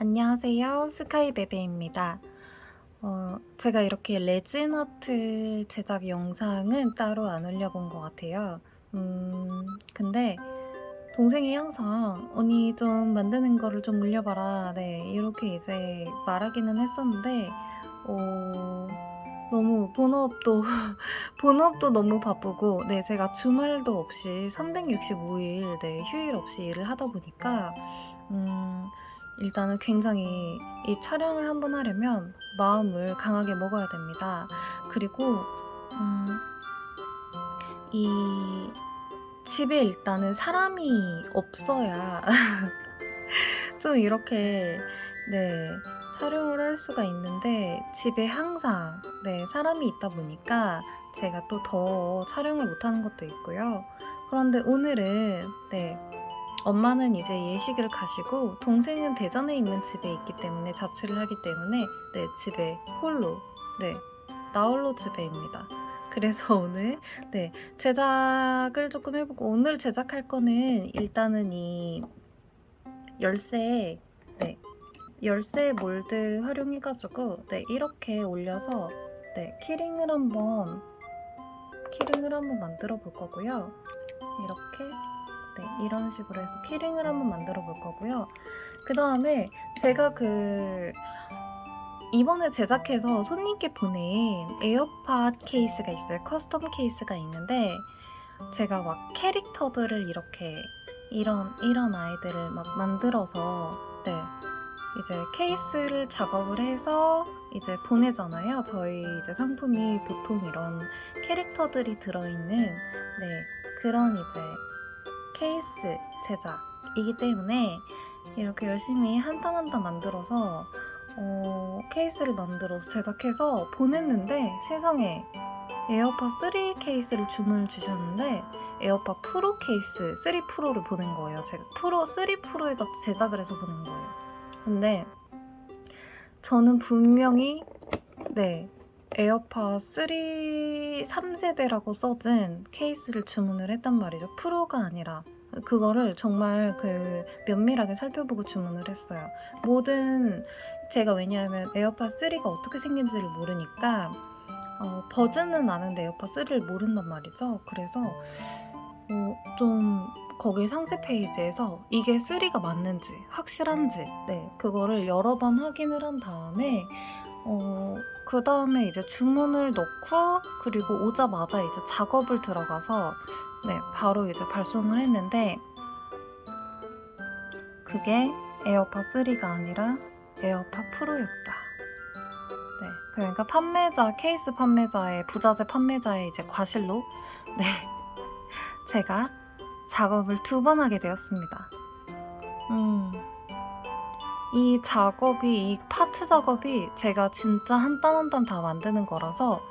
안녕하세요. 스카이베베입니다. 제가 이렇게 레진 아트 제작 영상은 따로 안 올려본 것 같아요. 근데 동생이 항상 "언니 좀 만드는 거를 좀 올려봐라." 네, 이렇게 이제 말하기는 했었는데 어 너무 본업도 본업도 너무 바쁘고, 네, 제가 주말도 없이 365일, 네, 휴일 없이 일을 하다 보니까 음 일단은 굉장히 이 촬영을 한번 하려면 마음을 강하게 먹어야 됩니다. 그리고 음 이 집에 일단은 사람이 없어야 좀 이렇게, 네, 촬영을 할 수가 있는데, 집에 항상, 네, 사람이 있다 보니까 제가 또 더 촬영을 못하는 것도 있고요. 그런데 오늘은, 네, 엄마는 이제 예식을 가시고 동생은 대전에 있는 집에 있기 때문에, 자취를 하기 때문에, 네, 집에 홀로, 네, 나 홀로 집에입니다. 그래서 오늘, 네, 제작을 조금 해 보고, 오늘 제작할 거는 일단은 이 열쇠, 네, 열쇠 몰드 활용해 가지고, 네, 이렇게 올려서, 네, 키링을 한번 만들어 볼 거고요. 이렇게, 네, 이런 식으로 해서 키링을 한번 만들어 볼 거고요. 그다음에 제가 이번에 제작해서 손님께 보낸 에어팟 케이스가 있어요. 커스텀 케이스가 있는데, 제가 막 캐릭터들을 이렇게, 이런 아이들을 막 만들어서, 네, 이제 케이스를 작업을 해서 이제 보내잖아요. 저희 이제 상품이 보통 이런 캐릭터들이 들어있는, 네, 그런 이제 케이스 제작이기 때문에 이렇게 열심히 한 땀 한 땀 만들어서 케이스를 만들어서 제작해서 보냈는데, 세상에, 에어팟 3 케이스를 주문을 주셨는데 에어팟 프로 케이스 3 프로를 보낸 거예요. 제가 프로 3 프로에다 제작을 해서 보낸 거예요. 근데 저는 분명히, 네, 에어팟 3 3세대라고 써진 케이스를 주문을 했단 말이죠. 프로가 아니라. 그거를 정말 면밀하게 살펴보고 주문을 했어요. 제가, 왜냐하면 에어팟 3가 어떻게 생긴지를 모르니까 버즈는 아는데 에어팟 3를 모른단 말이죠. 그래서 좀 거기 상세 페이지에서 이게 3가 맞는지 확실한지, 네, 그거를 여러 번 확인을 한 다음에 그다음에 이제 주문을 넣고, 그리고 오자마자 이제 작업을 들어가서, 네, 바로 이제 발송을 했는데, 그게 에어팟 3가 아니라 에어팟 프로였다. 네, 그러니까 케이스 판매자의, 부자재 판매자의 이제 과실로, 네, 제가 작업을 2번 하게 되었습니다. 이 파트 작업이 제가 진짜 한 땀 한 땀 다 만드는 거라서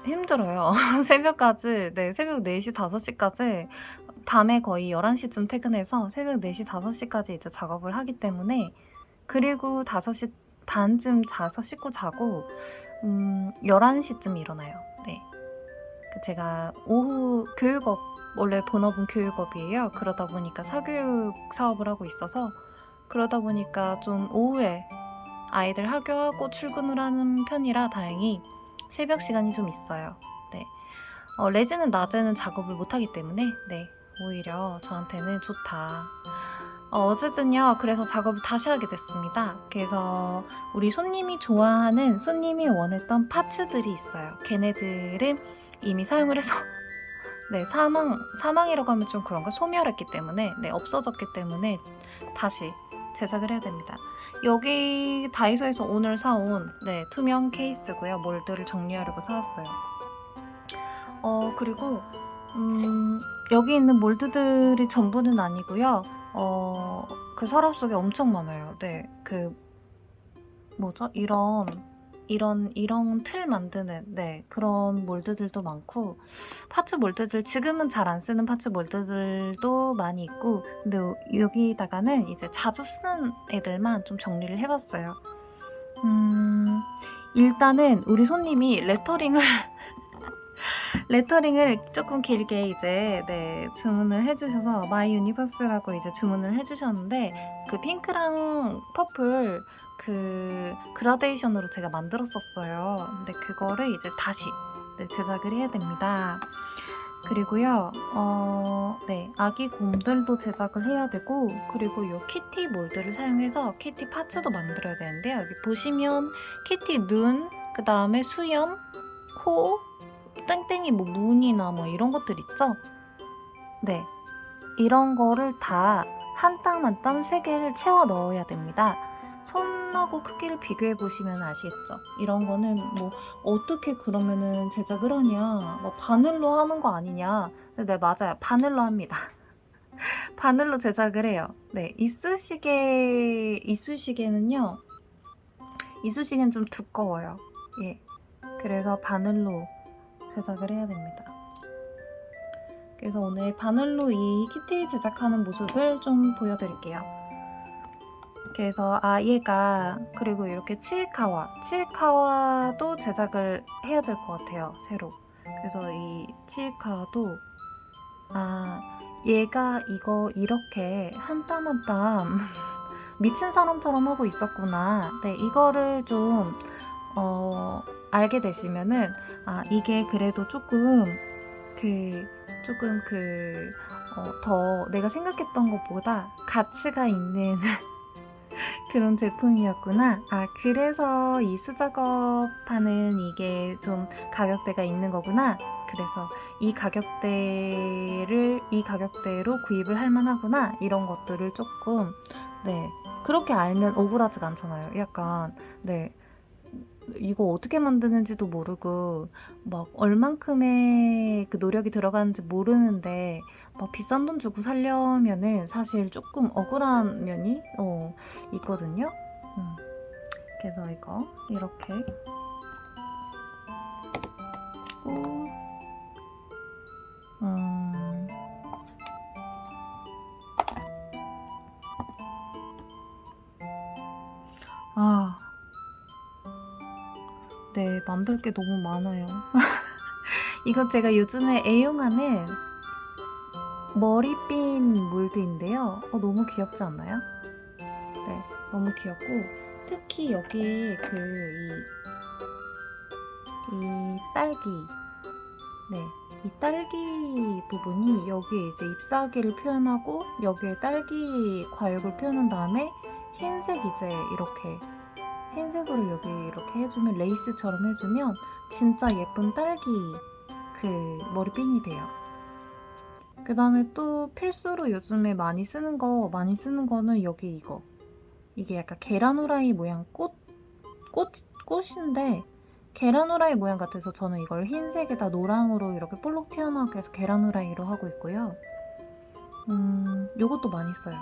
힘들어요. 새벽까지, 네, 새벽 4시, 5시까지, 밤에 거의 11시쯤 퇴근해서 새벽 4시, 5시까지 이제 작업을 하기 때문에, 그리고 5시 반쯤 자서 씻고 자고 11시쯤 일어나요. 네. 제가 오후 원래 본업은 교육업이에요. 그러다 보니까 사교육 사업을 하고 있어서, 그러다 보니까 좀 오후에 아이들 학교하고 출근을 하는 편이라 다행히 새벽 시간이 좀 있어요. 네. 레진은 낮에는 작업을 못하기 때문에, 네, 오히려 저한테는 좋다. 어쨌든요, 그래서 작업을 다시 하게 됐습니다. 그래서 우리 손님이 원했던 파츠들이 있어요. 걔네들은 이미 사용을 해서 네, 사망이라고 하면 좀 그런가? 소멸했기 때문에, 네, 없어졌기 때문에 다시 제작을 해야 됩니다. 여기 다이소에서 오늘 사온, 네, 투명 케이스고요. 몰드를 정리하려고 사왔어요. 그리고 여기 있는 몰드들이 전부는 아니고요. 그 서랍 속에 엄청 많아요. 네, 뭐죠? 이런 틀 만드는, 네, 그런 몰드들도 많고, 파츠 몰드들, 지금은 잘 안 쓰는 파츠 몰드들도 많이 있고, 근데 여기다가는 이제 자주 쓰는 애들만 좀 정리를 해봤어요. 일단은 우리 손님이 레터링을 레터링을 조금 길게 이제 주문을 해주셔서 마이 유니버스라고 이제 주문을 해주셨는데 그 핑크랑 퍼플 그 그라데이션으로 제가 만들었었어요. 근데 그거를 이제 다시 제작을 해야 됩니다. 그리고요, 아기 곰들도 제작을 해야 되고, 그리고 이 키티 몰드를 사용해서 키티 파츠도 만들어야 되는데요. 여기 보시면 키티 눈, 그 다음에 수염, 코, 땡땡이 뭐 문이나 뭐 이런 것들 있죠? 네, 이런 거를 다 한 땀 한 땀 3개를 채워 넣어야 됩니다. 손하고 크기를 비교해 보시면 아시겠죠? 이런 거는 뭐 어떻게 그러면은 제작을 하냐, 뭐 바늘로 하는 거 아니냐. 네, 맞아요. 바늘로 합니다. 바늘로 제작을 해요. 네, 이쑤시개는요, 이쑤시개는 좀 두꺼워요. 예, 그래서 바늘로 제작을 해야 됩니다. 그래서 오늘 바늘로 이 키티 제작하는 모습을 좀 보여드릴게요. 그래서 얘가 그리고 이렇게 치이카와도 제작을 해야 될 것 같아요. 새로. 그래서 이 치이카와도 얘가 이거 이렇게 한 땀 한 땀 미친 사람처럼 하고 있었구나. 네, 이거를 좀 알게 되시면은 이게 그래도 조금 더 내가 생각했던 것보다 가치가 있는 그런 제품이었구나. 그래서 이 수작업하는 이게 좀 가격대가 있는 거구나. 그래서 이 가격대로 구입을 할 만하구나. 이런 것들을 조금, 그렇게 알면 억울하지가 않잖아요. 약간, 이거 어떻게 만드는지도 모르고 막 얼만큼의 그 노력이 들어가는지 모르는데 막 비싼 돈 주고 사려면은 사실 조금 억울한 면이 있거든요. 그래서 이거 이렇게 또 네, 만들 게 너무 많아요. 이건 제가 요즘에 애용하는 머리핀 몰드인데요. 너무 귀엽지 않나요? 네, 너무 귀엽고 특히 여기 이 딸기, 이 딸기 부분이 여기에 이제 잎사귀를 표현하고 여기에 딸기 과육을 표현한 다음에 흰색 이제 이렇게 흰색으로 여기 이렇게 해주면 레이스처럼 해주면 진짜 예쁜 딸기 그 머리핀이 돼요. 그 다음에 또 필수로 요즘에 많이 쓰는 거는 여기 이게 약간 계란 후라이 모양 꽃인데 계란 후라이 모양 같아서 저는 이걸 흰색에다 노랑으로 이렇게 볼록 튀어나오게 해서 계란 후라이로 하고 있고요. 요것도 많이 써요.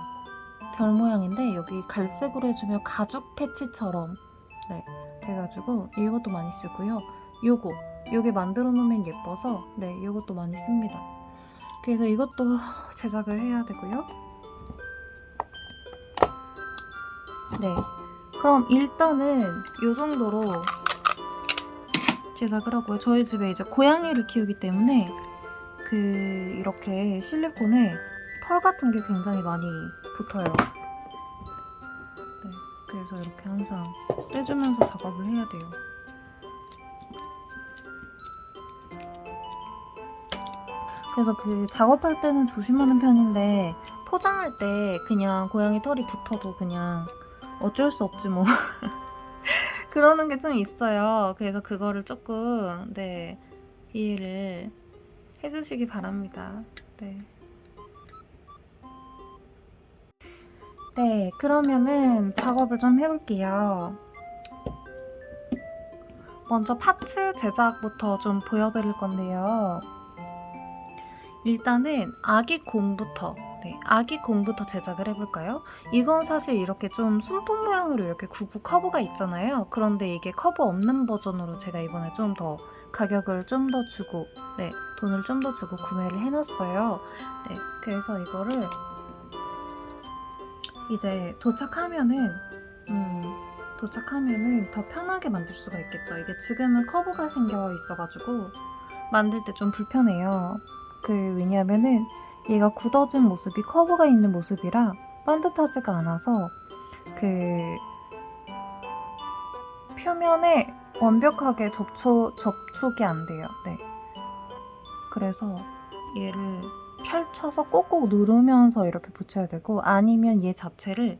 별 모양인데 여기 갈색으로 해주면 가죽 패치처럼 돼가지고 이것도 많이 쓰고요. 요게 만들어 놓으면 예뻐서 요것도 많이 씁니다. 그래서 이것도 제작을 해야 되고요. 그럼 일단은 요 정도로 제작을 하고요. 저희 집에 이제 고양이를 키우기 때문에 이렇게 실리콘에 털 같은 게 굉장히 많이 붙어요. 그래서 이렇게 항상 떼주면서 작업을 해야 돼요. 그래서 작업할 때는 조심하는 편인데 포장할 때 그냥 고양이 털이 붙어도 그냥 어쩔 수 없지 뭐 그러는 게 좀 있어요. 그래서 그거를 조금 이해를 해주시기 바랍니다. 그러면은 작업을 좀 해볼게요. 먼저 파츠 제작부터 좀 보여드릴 건데요. 일단은 아기 공부터 제작을 해볼까요? 이건 사실 이렇게 좀 숨통 모양으로 이렇게 커브가 있잖아요. 그런데 이게 커브 없는 버전으로 제가 이번에 좀 더 가격을 좀 더 주고 돈을 좀 더 주고 구매를 해놨어요. 그래서 이거를 이제 도착하면은 더 편하게 만들 수가 있겠죠. 이게 지금은 커브가 생겨 있어가지고 만들 때 좀 불편해요. 왜냐하면은 얘가 굳어진 모습이 커브가 있는 모습이라 반듯하지가 않아서 표면에 완벽하게 접촉이 안 돼요. 네. 그래서 얘를 펼쳐서 꼭꼭 누르면서 이렇게 붙여야 되고, 아니면 얘 자체를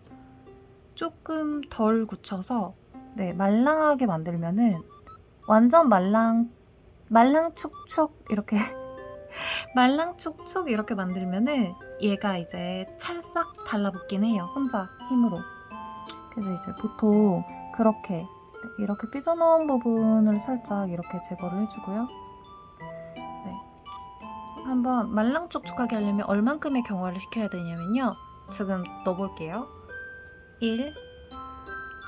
조금 덜 굳혀서 말랑하게 만들면은 완전 말랑축축 이렇게 말랑축축 이렇게 만들면은 얘가 이제 찰싹 달라붙긴 해요. 혼자 힘으로. 그래서 이제 보통 그렇게 이렇게 삐져나온 부분을 살짝 이렇게 제거를 해주고요. 네. 한번 말랑축축하게 하려면 얼만큼의 경화를 시켜야 되냐면요. 지금 넣어볼게요. 1,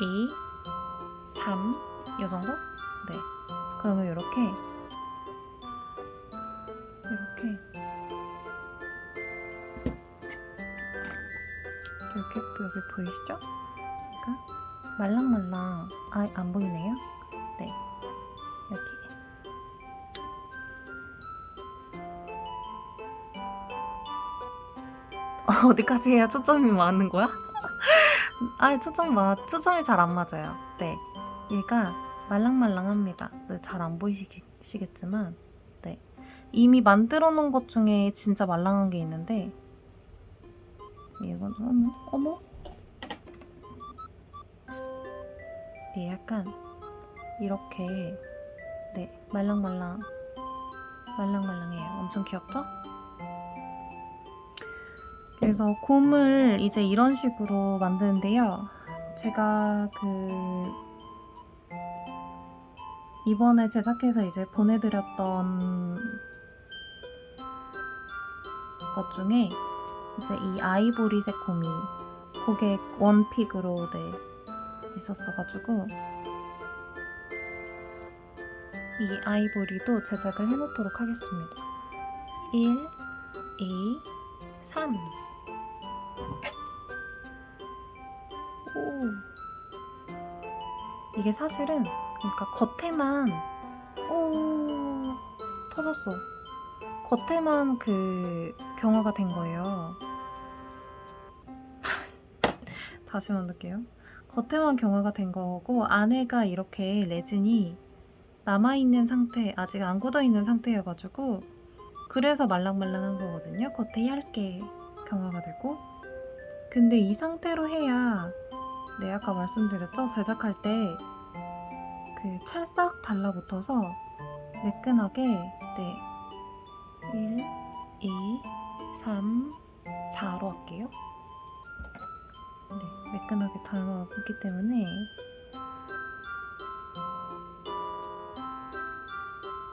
2, 3, 이 정도? 네. 그러면 이렇게 여기 보이시죠? 그러니까 말랑말랑. 안 보이네요? 네. 여기. 어디까지 해야 초점이 맞는 거야? 초점이 잘 안 맞아요. 네. 얘가 말랑말랑합니다. 네, 잘 안 보이시겠지만, 네. 이미 만들어 놓은 것 중에 진짜 말랑한 게 있는데, 이건, 어머? 네, 약간, 이렇게, 네, 말랑말랑해요. 엄청 귀엽죠? 그래서 곰을 이제 이런 식으로 만드는데요. 제가 이번에 제작해서 이제 보내드렸던 것 중에 이제 이 아이보리색 곰이 그게 원픽으로 있었어가지고 이 아이보리도 제작을 해놓도록 하겠습니다. 1, 2, 3. 오. 이게 사실은 그러니까 겉에만 터졌어. 겉에만 경화가 된 거예요. 다시 만들게요. 겉에만 경화가 된 거고 안에가 이렇게 레진이 남아있는 상태, 아직 안 굳어있는 상태여가지고 그래서 말랑말랑한 거거든요. 겉에 얇게 경화가 되고. 근데 이 상태로 해야 아까 말씀드렸죠? 제작할 때 찰싹 달라붙어서 매끈하게 1, 2, 3, 4로 할게요. 네, 매끈하게 달라붙기 때문에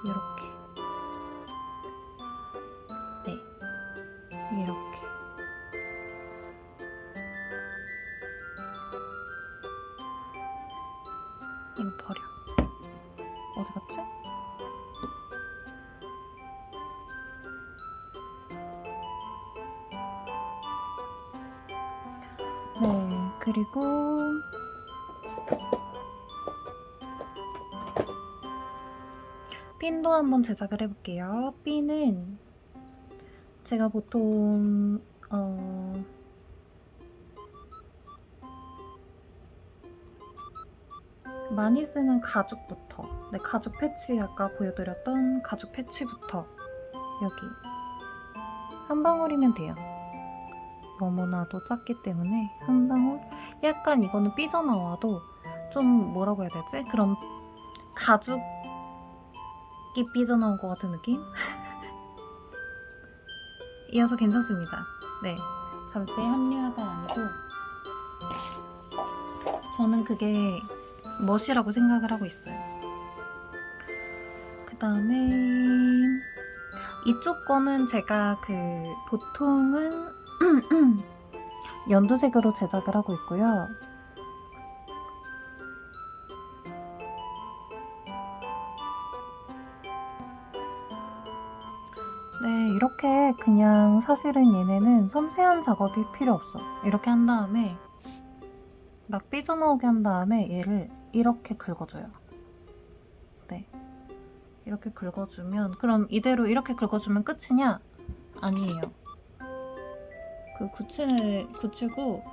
이렇게 이렇게 이거 버려. 어디 갔지? 네, 그리고 핀도 한번 제작을 해볼게요. 핀은 제가 보통 많이 쓰는 가죽부터, 가죽 패치, 아까 보여드렸던 가죽 패치부터 여기 한 방울이면 돼요. 너무나도 작기 때문에 한 방울. 약간 이거는 삐져나와도 좀 뭐라고 해야 되지? 그럼 가죽이 삐져나온 것 같은 느낌? 이어서 괜찮습니다. 네, 절대 합리화가 아니고 저는 그게 멋이라고 생각을 하고 있어요. 그 다음에 이쪽 거는 제가 보통은 연두색으로 제작을 하고 있고요. 네, 이렇게 그냥 사실은 얘네는 섬세한 작업이 필요 없어. 이렇게 한 다음에 막 삐져나오게 한 다음에 얘를 이렇게 긁어줘요. 네, 이렇게 긁어주면, 그럼 이대로 이렇게 긁어주면 끝이냐? 아니에요. 그 굳히고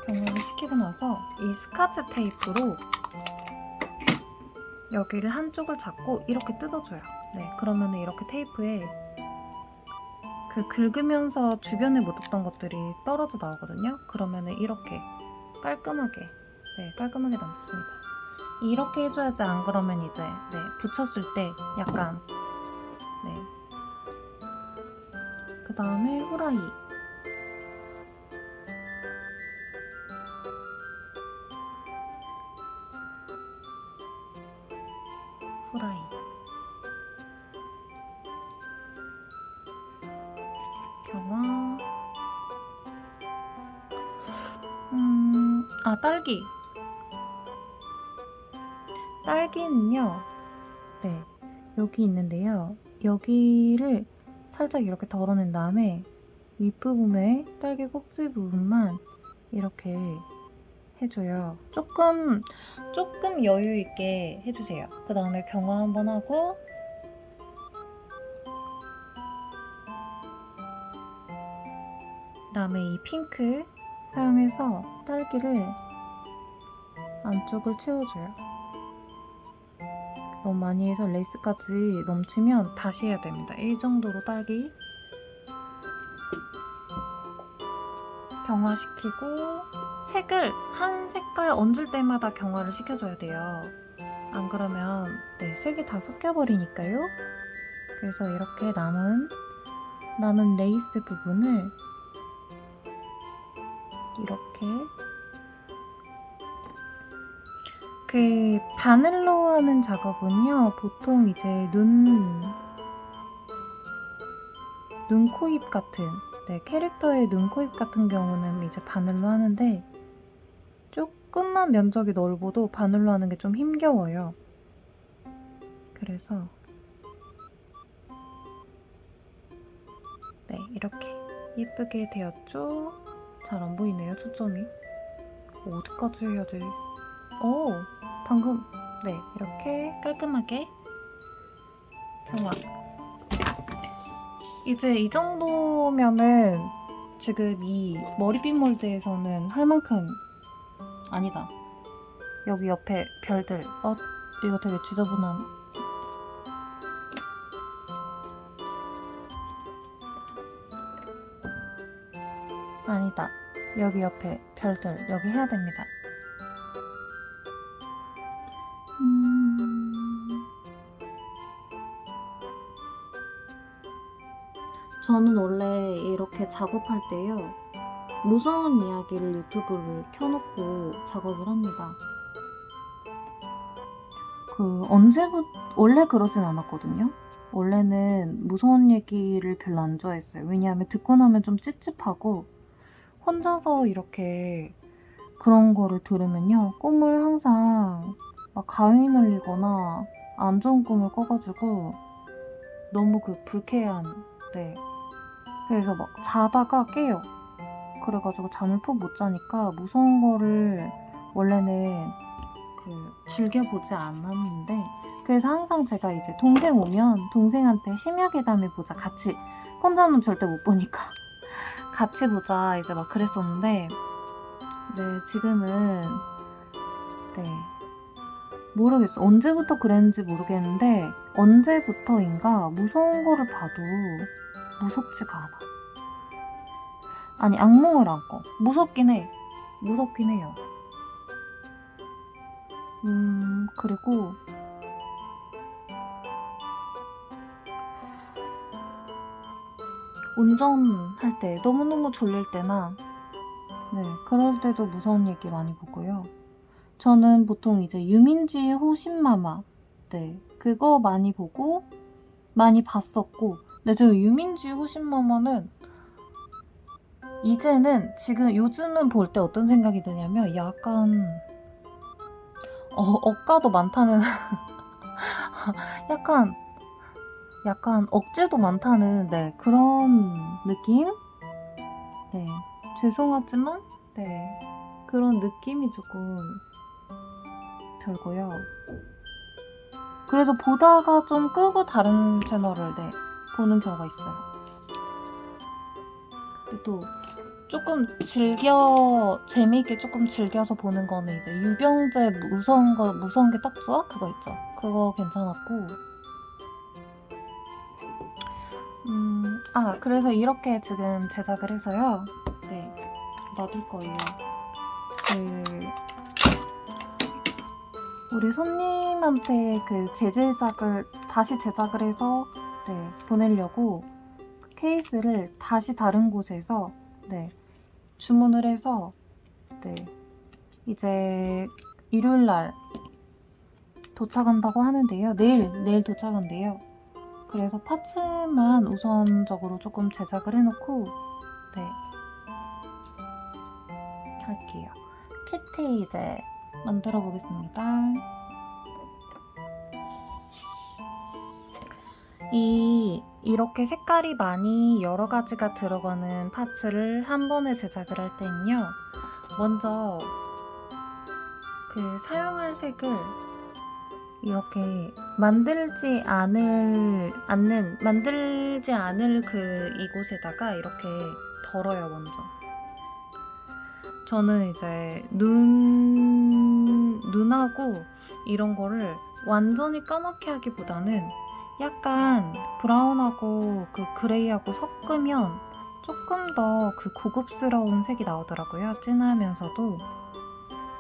경화를 시키고 나서 이 스카치 테이프로 여기를 한쪽을 잡고 이렇게 뜯어줘요. 네, 그러면 이렇게 테이프에 그 긁으면서 주변에 묻었던 것들이 떨어져 나오거든요. 그러면 이렇게 깔끔하게, 네, 깔끔하게 남습니다. 이렇게 해줘야지, 안 그러면 이제 네, 붙였을 때 약간, 네. 그 다음에 후라이. 후라이. 경화. 딸기. 딸기는요, 네, 여기 있는데요. 여기를 살짝 이렇게 덜어낸 다음에 윗부분에 딸기 꼭지 부분만 이렇게 해줘요. 조금 여유 있게 해주세요. 그 다음에 경화 한번 하고, 그 다음에 이 핑크 사용해서 딸기를 안쪽을 채워줘요. 너무 많이 해서 레이스까지 넘치면 다시 해야 됩니다. 이 정도로 딸기 경화시키고, 색을 한 색깔 얹을 때마다 경화를 시켜줘야 돼요. 안 그러면 네, 색이 다 섞여버리니까요. 그래서 이렇게 남은 레이스 부분을 이렇게, 그 바늘로 하는 작업은요, 보통 이제 눈, 코, 입 같은, 네, 캐릭터의 눈, 코, 입 같은 경우는 이제 바늘로 하는데, 조금만 면적이 넓어도 바늘로 하는 게 좀 힘겨워요. 그래서 네, 이렇게 예쁘게 되었죠? 잘 안 보이네요, 초점이. 어디까지 해야지? 방금, 네, 이렇게 깔끔하게 경화. 이제 이 정도면은 지금 이 머리빗 몰드에서는 할 만큼, 아니다, 여기 옆에 별들, 이거 되게 지저분한, 아니다, 여기 옆에 별들 여기 해야 됩니다. 저는 원래 이렇게 작업할 때요, 무서운 이야기를 유튜브를 켜놓고 작업을 합니다. 원래 그러진 않았거든요. 원래는 무서운 얘기를 별로 안 좋아했어요. 왜냐하면 듣고 나면 좀 찝찝하고, 혼자서 이렇게 그런 거를 들으면요, 꿈을 항상 막 가위 눌리거나 안 좋은 꿈을 꿔가지고 너무 그 불쾌한, 네. 그래서 막 자다가 깨요. 그래가지고 잠을 푹 못 자니까 무서운 거를 원래는 즐겨보지 않았는데, 그래서 항상 제가 이제 동생 오면 동생한테 심야괴담을 보자, 같이, 혼자는 절대 못 보니까 같이 보자 이제 막 그랬었는데, 네, 지금은 네, 모르겠어. 언제부터 그랬는지 모르겠는데 언제부터인가 무서운 거를 봐도 무섭지가 않아. 아니, 악몽을 안 꿔. 무섭긴 해요. 그리고 운전할 때 너무너무 졸릴 때나, 네, 그럴 때도 무서운 얘기 많이 보고요. 저는 보통 이제 유민지 호신마마, 네, 그거 많이 보고 많이 봤었고, 근데 저 유민지 호신마마는 이제는, 지금 요즘은 볼 때 어떤 생각이 드냐면 약간 억가도 많다는 약간 억제도 많다는, 네, 그런 느낌? 네, 죄송하지만 네, 그런 느낌이 조금 들고요. 그래서 보다가 좀 끄고 다른 채널을 보는 경우가 있어요. 근데 또 조금 재미있게 조금 즐겨서 보는 거는 이제 유병재 무서운 게 딱 좋아? 그거 있죠. 그거 괜찮았고. 그래서 이렇게 지금 제작을 해서요. 네, 놔둘 거예요. 우리 손님한테 다시 제작을 해서 보내려고 케이스를 다시 다른 곳에서 주문을 해서 이제 일요일날 도착한다고 하는데요. 내일 도착한대요. 그래서 파츠만 우선적으로 조금 제작을 해놓고 할게요. 키티 이제 만들어 보겠습니다. 이렇게 색깔이 많이 여러 가지가 들어가는 파츠를 한 번에 제작을 할 때는요, 먼저 그 사용할 색을 이렇게 만들지 않을 그 이곳에다가 이렇게 덜어요. 먼저 저는 이제 눈하고 이런 거를 완전히 까맣게 하기보다는 약간 브라운하고 그 그레이하고 섞으면 조금 더 그 고급스러운 색이 나오더라고요. 진하면서도.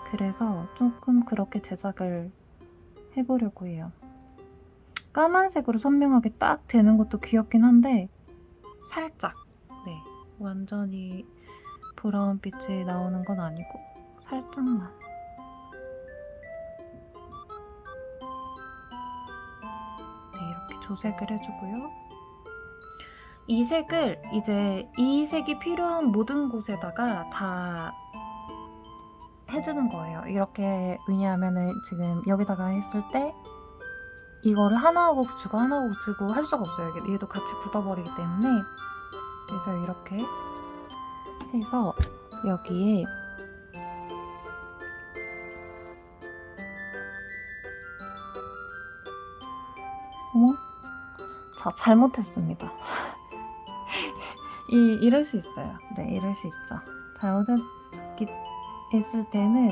그래서 조금 그렇게 제작을 해보려고 해요. 까만색으로 선명하게 딱 되는 것도 귀엽긴 한데 살짝 완전히 브라운빛이 나오는 건 아니고 살짝만. 이렇게 조색을 해주고요. 이 색을 이제 이 색이 필요한 모든 곳에다가 다 해주는 거예요. 이렇게. 왜냐하면은 지금 여기다가 했을 때 이거를 하나 하고 붙이고 하나 하고 붙이고 할 수가 없어요. 얘도 같이 굳어버리기 때문에. 그래서 이렇게 해서 여기에 잘못했습니다. 이럴 수 있어요. 이럴 수 있죠. 잘못했을 때는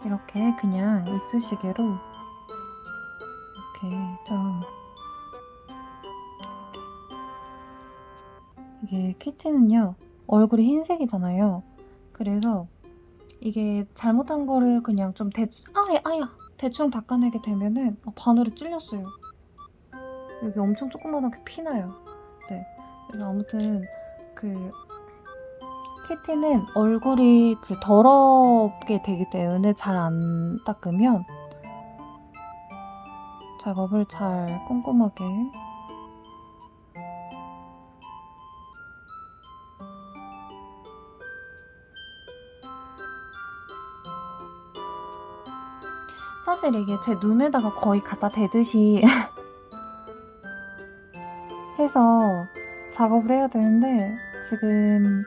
이렇게 그냥 이쑤시개로 이렇게 좀, 이게 키티는요 얼굴이 흰색이잖아요. 그래서 이게 잘못한 거를 그냥 좀 대충 닦아내게 되면은 바늘에 찔렸어요. 여기 엄청 조그만하게 피나요. 그래서 아무튼 그 키티는 얼굴이 더럽게 되기 때문에 잘 안 닦으면 작업을 잘 꼼꼼하게 사실 이게 제 눈에다가 거의 갖다 대듯이 해서 작업을 해야 되는데 지금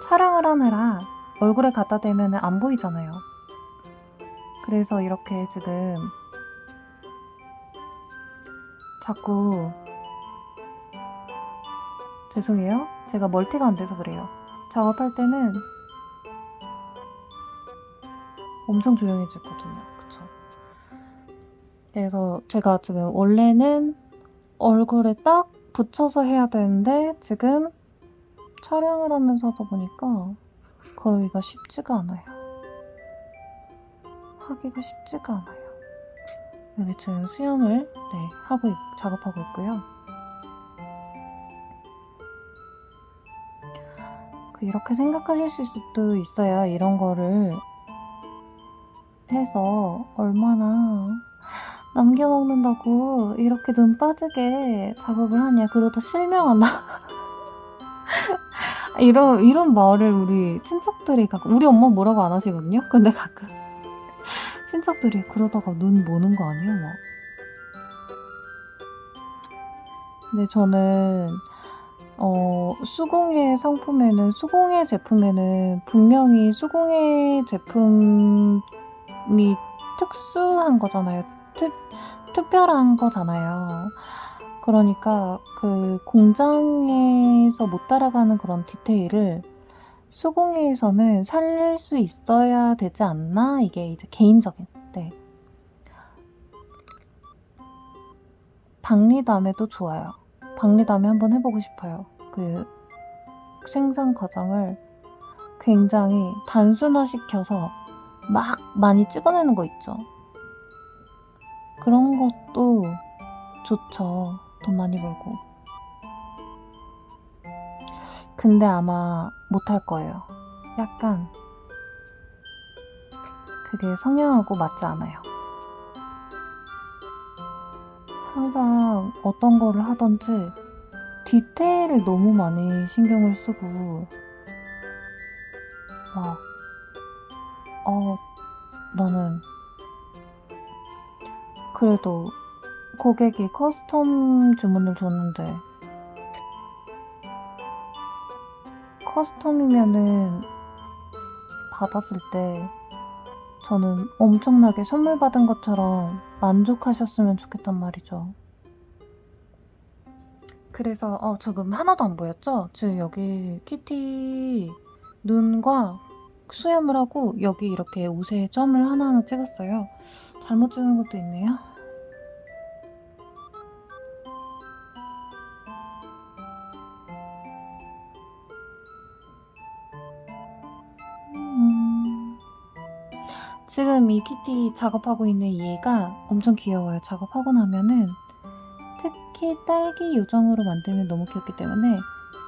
촬영을 하느라 얼굴에 갖다 대면 안 보이잖아요. 그래서 이렇게 지금 자꾸, 죄송해요. 제가 멀티가 안 돼서 그래요. 작업할 때는 엄청 조용해졌거든요. 그쵸? 그래서 제가 지금 원래는 얼굴에 딱 붙여서 해야 되는데 지금 촬영을 하면서 하다 보니까 그러기가 쉽지가 않아요. 하기가 쉽지가 않아요. 여기 지금 수염을 작업하고 있고요. 이렇게 생각하실 수도 있어요. 이런 거를 해서 얼마나 남겨먹는다고 이렇게 눈 빠지게 작업을 하냐, 그러다 실명한다. 이런 말을 우리 친척들이 가끔, 우리 엄마 뭐라고 안 하시거든요? 근데 가끔 친척들이 그러다가 눈 모는 거 아니에요? 막. 근데 저는 수공예 제품에는 분명히 수공예 제품이 특수한 거잖아요. 특별한 거잖아요. 그러니까 그 공장에서 못 따라가는 그런 디테일을 수공예에서는 살릴 수 있어야 되지 않나? 이게 이제 개인적인. 네. 박리담에도 좋아요. 박리담에 한번 해보고 싶어요. 그 생산 과정을 굉장히 단순화시켜서 막 많이 찍어내는 거 있죠. 그런 것도 좋죠. 돈 많이 벌고. 근데 아마 못할 거예요. 약간 그게 성향하고 맞지 않아요. 항상 어떤 거를 하든지 디테일을 너무 많이 신경을 쓰고 막 나는 그래도 고객이 커스텀 주문을 줬는데 커스텀이면은 받았을 때 저는 엄청나게 선물 받은 것처럼 만족하셨으면 좋겠단 말이죠. 그래서 지금 하나도 안 보였죠? 지금 여기 키티 눈과 수염을 하고 여기 이렇게 옷에 점을 하나하나 찍었어요. 잘못 찍은 것도 있네요. 지금 이 키티 작업하고 있는 이 애가 엄청 귀여워요. 작업하고 나면은 특히 딸기 요정으로 만들면 너무 귀엽기 때문에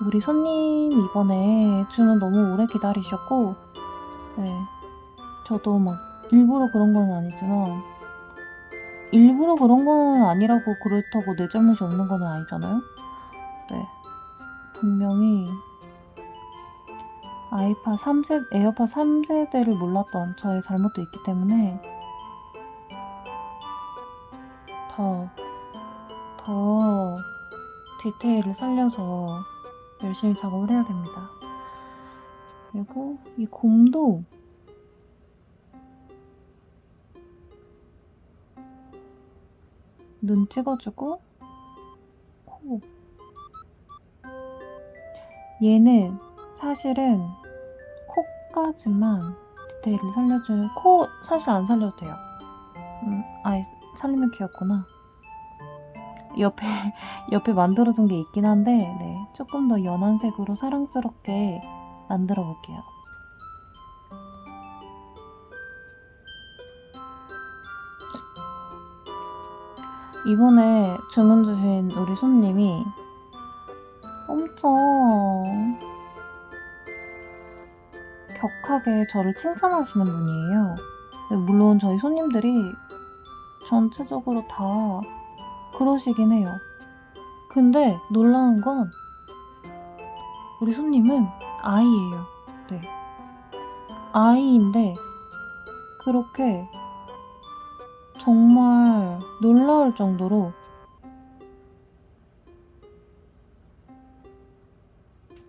우리 손님 이번에 주문 너무 오래 기다리셨고 네, 저도 막 일부러 그런 건 아니지만 일부러 그런 건 아니라고 그렇다고 내 잘못이 없는 건 아니잖아요. 네, 분명히 에어팟 3세대를 몰랐던 저의 잘못도 있기 때문에 더 디테일을 살려서 열심히 작업을 해야 됩니다. 그리고 이 곰도 눈 찍어주고 코 얘는 사실은 코까지만 디테일을 살려줘요. 코 사실 안 살려도 돼요. 아예 살리면 귀엽구나. 옆에 만들어준 게 있긴 한데 네, 조금 더 연한 색으로 사랑스럽게 만들어 볼게요. 이번에 주문 주신 우리 손님이 엄청 격하게 저를 칭찬하시는 분이에요. 물론 저희 손님들이 전체적으로 다 그러시긴 해요. 근데 놀라운 건 우리 손님은 아이예요. 네. 아이인데 그렇게 정말 놀라울 정도로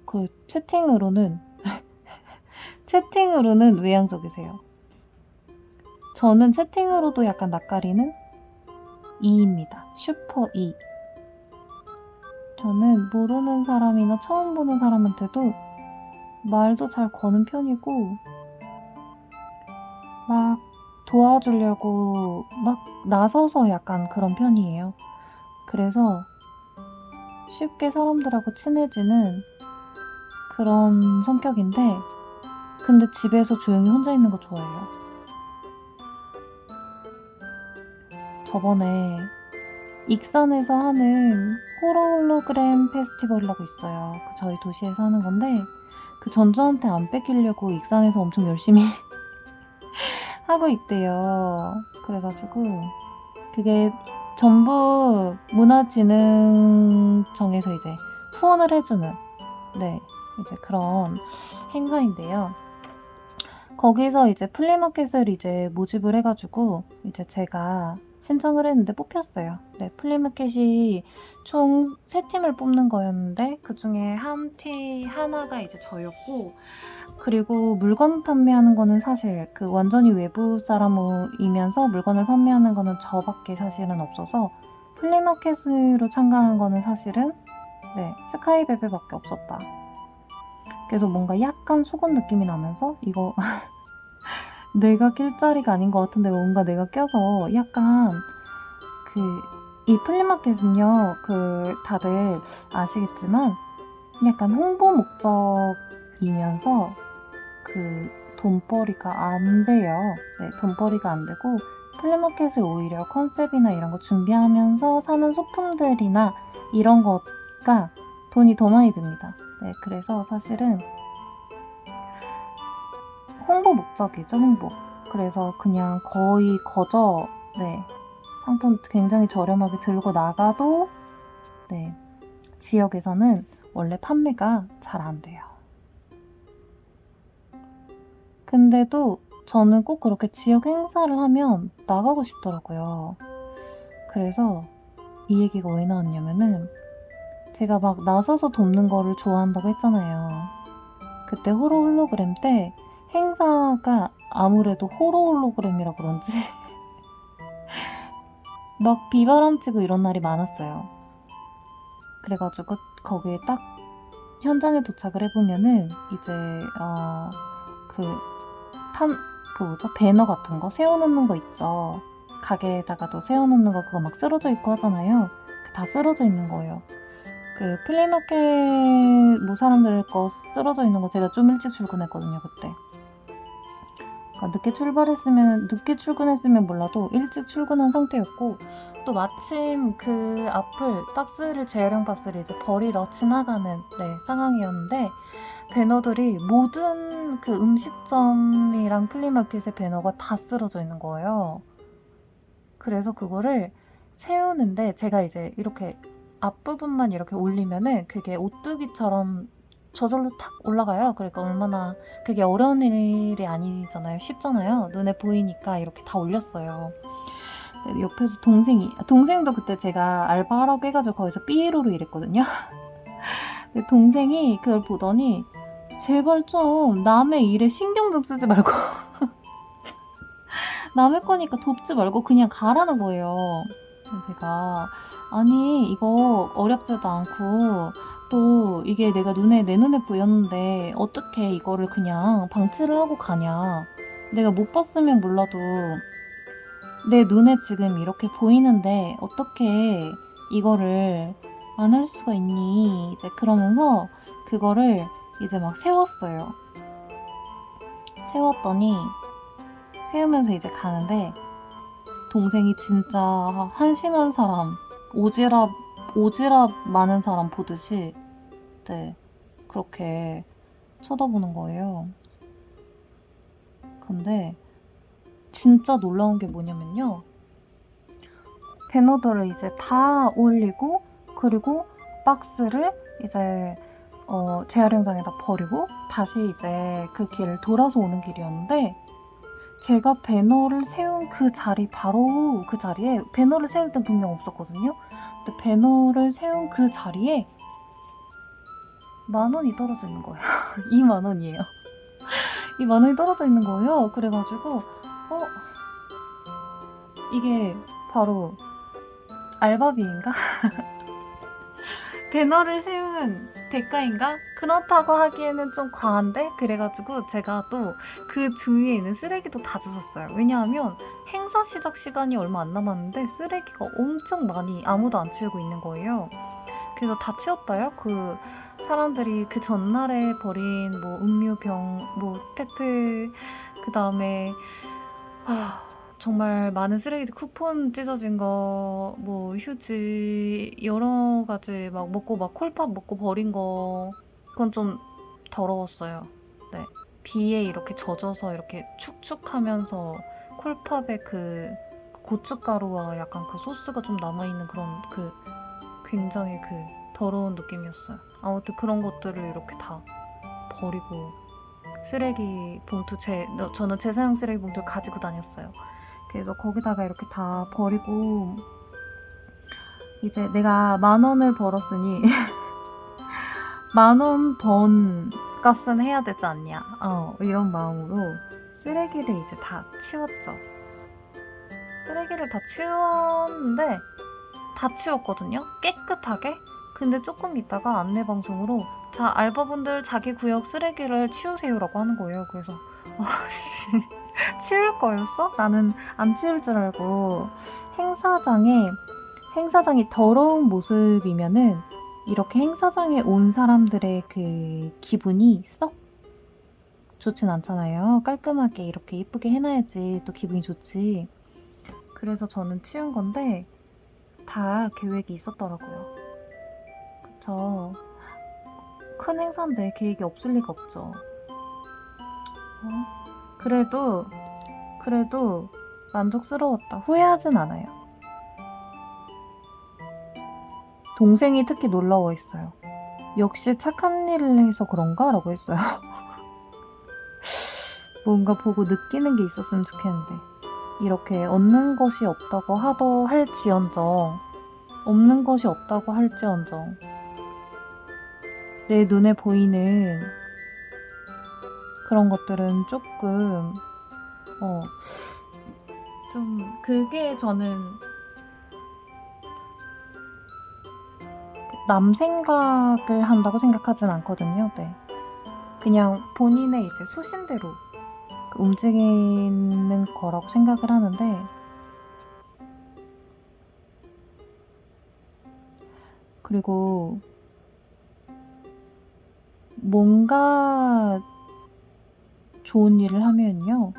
그 채팅으로는 외향적이세요. 저는 채팅으로도 약간 낯가리는 E입니다. 슈퍼 E. 저는 모르는 사람이나 처음 보는 사람한테도 말도 잘 거는 편이고 막 도와주려고 막 나서서 약간 그런 편이에요. 그래서 쉽게 사람들하고 친해지는 그런 성격인데 근데 집에서 조용히 혼자 있는 거 좋아해요. 저번에 익산에서 하는 홀로그램 페스티벌이라고 있어요. 저희 도시에서 하는 건데 그 전주한테 안 뺏기려고 익산에서 엄청 열심히 하고 있대요. 그래가지고 그게 전북 문화진흥청에서 이제 후원을 해주는 네 이제 그런 행사인데요. 거기서 이제 플리마켓을 이제 모집을 해가지고 이제 제가 신청을 했는데 뽑혔어요. 네, 플리마켓이 총 3팀을 뽑는 거였는데 그 중에 하나가 이제 저였고, 그리고 물건 판매하는 거는 사실 그 완전히 외부 사람이면서 물건을 판매하는 거는 저밖에 사실은 없어서 플리마켓으로 참가한 거는 사실은 스카이베베밖에 없었다. 그래서 뭔가 약간 속은 느낌이 나면서 이거 내가 낄 자리가 아닌 것 같은데 뭔가 내가 껴서 약간 이 플리마켓은요, 다들 아시겠지만 약간 홍보 목적이면서 돈벌이가 안 돼요. 네, 돈벌이가 안 되고 플리마켓을 오히려 컨셉이나 이런 거 준비하면서 사는 소품들이나 이런 거가 돈이 더 많이 듭니다. 네, 그래서 사실은 홍보 목적이죠, 홍보. 그래서 그냥 거의 상품 굉장히 저렴하게 들고 나가도 지역에서는 원래 판매가 잘 안 돼요. 근데도 저는 꼭 그렇게 지역 행사를 하면 나가고 싶더라고요. 그래서 이 얘기가 왜 나왔냐면은 제가 막 나서서 돕는 거를 좋아한다고 했잖아요. 그때 호로 홀로그램 때 행사가 아무래도 호로 홀로그램이라 그런지 막 비바람치고 이런 날이 많았어요. 그래가지고 거기에 딱 현장에 도착을 해보면은 이제 배너 같은 거 세워놓는 거 있죠. 가게에다가도 세워놓는 거 그거 막 쓰러져 있고 하잖아요. 다 쓰러져 있는 거예요. 플리마켓 사람들 거 쓰러져 있는 거 제가 좀 일찍 출근했거든요, 그때. 늦게 출근했으면 몰라도 일찍 출근한 상태였고, 또 마침 그 앞을 재활용 박스를 이제 버리러 지나가는 상황이었는데, 배너들이 모든 그 음식점이랑 플리마켓의 배너가 다 쓰러져 있는 거예요. 그래서 그거를 세우는데 제가 이제 이렇게 앞부분만 이렇게 올리면은 그게 오뚜기처럼 저절로 탁 올라가요. 그러니까 얼마나 그게 어려운 일이 아니잖아요. 쉽잖아요. 눈에 보이니까 이렇게 다 올렸어요. 옆에서 동생도 그때 제가 알바하라고 해가지고 거기서 삐에로로 일했거든요. 근데 동생이 그걸 보더니 제발 좀 남의 일에 신경 좀 쓰지 말고 남의 거니까 돕지 말고 그냥 가라는 거예요. 그래서 제가 아니 이거 어렵지도 않고 또 이게 내 눈에 보였는데 어떻게 이거를 그냥 방치를 하고 가냐. 내가 못 봤으면 몰라도 내 눈에 지금 이렇게 보이는데 어떻게 이거를 안 할 수가 있니. 이제 그러면서 그거를 이제 막 세웠어요. 세우면서 이제 가는데 동생이 진짜 한심한 사람, 오지랖 많은 사람 보듯이 그렇게 쳐다보는 거예요. 근데 진짜 놀라운 게 뭐냐면요. 배너들을 이제 다 올리고 그리고 박스를 이제 재활용장에다 버리고 다시 이제 그 길을 돌아서 오는 길이었는데 제가 배너를 세운 바로 그 자리에 배너를 세울 땐 분명 없었거든요. 근데 배너를 세운 그 자리에 10,000원이 떨어져 있는 거예요. 20,000원이에요. 20,000원이 떨어져 있는 거예요. 그래가지고 이게 바로 알바비인가? 배너를 세운 대가인가? 그렇다고 하기에는 좀 과한데? 그래가지고 제가 또 그 주위에 있는 쓰레기도 다 주웠어요. 왜냐하면 행사 시작 시간이 얼마 안 남았는데 쓰레기가 엄청 많이 아무도 안 치우고 있는 거예요. 그래서 다 치웠어요. 그 사람들이 그 전날에 버린 음료병, 페트, 그 다음에 정말 많은 쓰레기들, 쿠폰 찢어진 거, 휴지, 여러 가지 콜팝 먹고 버린 거, 그건 좀 더러웠어요. 네. 비에 이렇게 젖어서 이렇게 축축하면서 콜팝에 그 고춧가루와 약간 그 소스가 좀 남아있는 그런 굉장히 더러운 느낌이었어요. 아무튼 그런 것들을 이렇게 다 버리고 쓰레기 봉투 저는 재사용 쓰레기 봉투를 가지고 다녔어요. 그래서 거기다가 이렇게 다 버리고 이제 내가 10,000원을 벌었으니 10,000원 번 값은 해야 되지 않냐. 이런 마음으로 쓰레기를 이제 다 치웠죠. 쓰레기를 다 치웠는데 다 치웠거든요. 깨끗하게. 근데 조금 있다가 안내방송으로 자, 알바분들 자기 구역 쓰레기를 치우세요라고 하는 거예요. 그래서 치울 거였어? 나는 안 치울 줄 알고 행사장이 더러운 모습이면은 이렇게 행사장에 온 사람들의 그 기분이 썩 좋진 않잖아요. 깔끔하게 이렇게 예쁘게 해놔야지 또 기분이 좋지. 그래서 저는 치운 건데 다 계획이 있었더라고요. 그쵸. 큰 행사인데 계획이 없을 리가 없죠. 그래도 만족스러웠다. 후회하진 않아요. 동생이 특히 놀라워 했어요. 역시 착한 일을 해서 그런가? 라고 했어요. 뭔가 보고 느끼는 게 있었으면 좋겠는데 이렇게 얻는 것이 없다고 할지언정 없는 것이 없다고 할지언정 내 눈에 보이는 그런 것들은 조금 좀 그게 저는 남 생각을 한다고 생각하진 않거든요. 네. 그냥 본인의 이제 수신대로 움직이는 거라고 생각을 하는데 그리고 뭔가 좋은 일을 하면요.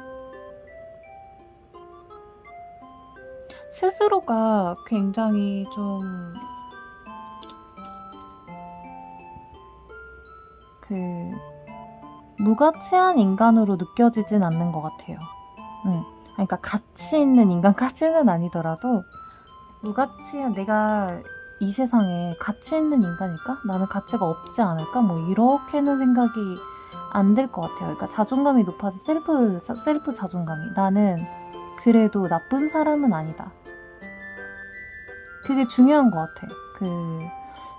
스스로가 굉장히 좀 무가치한 인간으로 느껴지진 않는 것 같아요. 그러니까 가치 있는 인간까지는 아니더라도 무가치한 내가 이 세상에 가치 있는 인간일까? 나는 가치가 없지 않을까? 뭐 이렇게는 생각이 안 들 것 같아요. 그러니까 자존감이 높아져 셀프 자존감이 나는 그래도 나쁜 사람은 아니다. 그게 중요한 것 같아.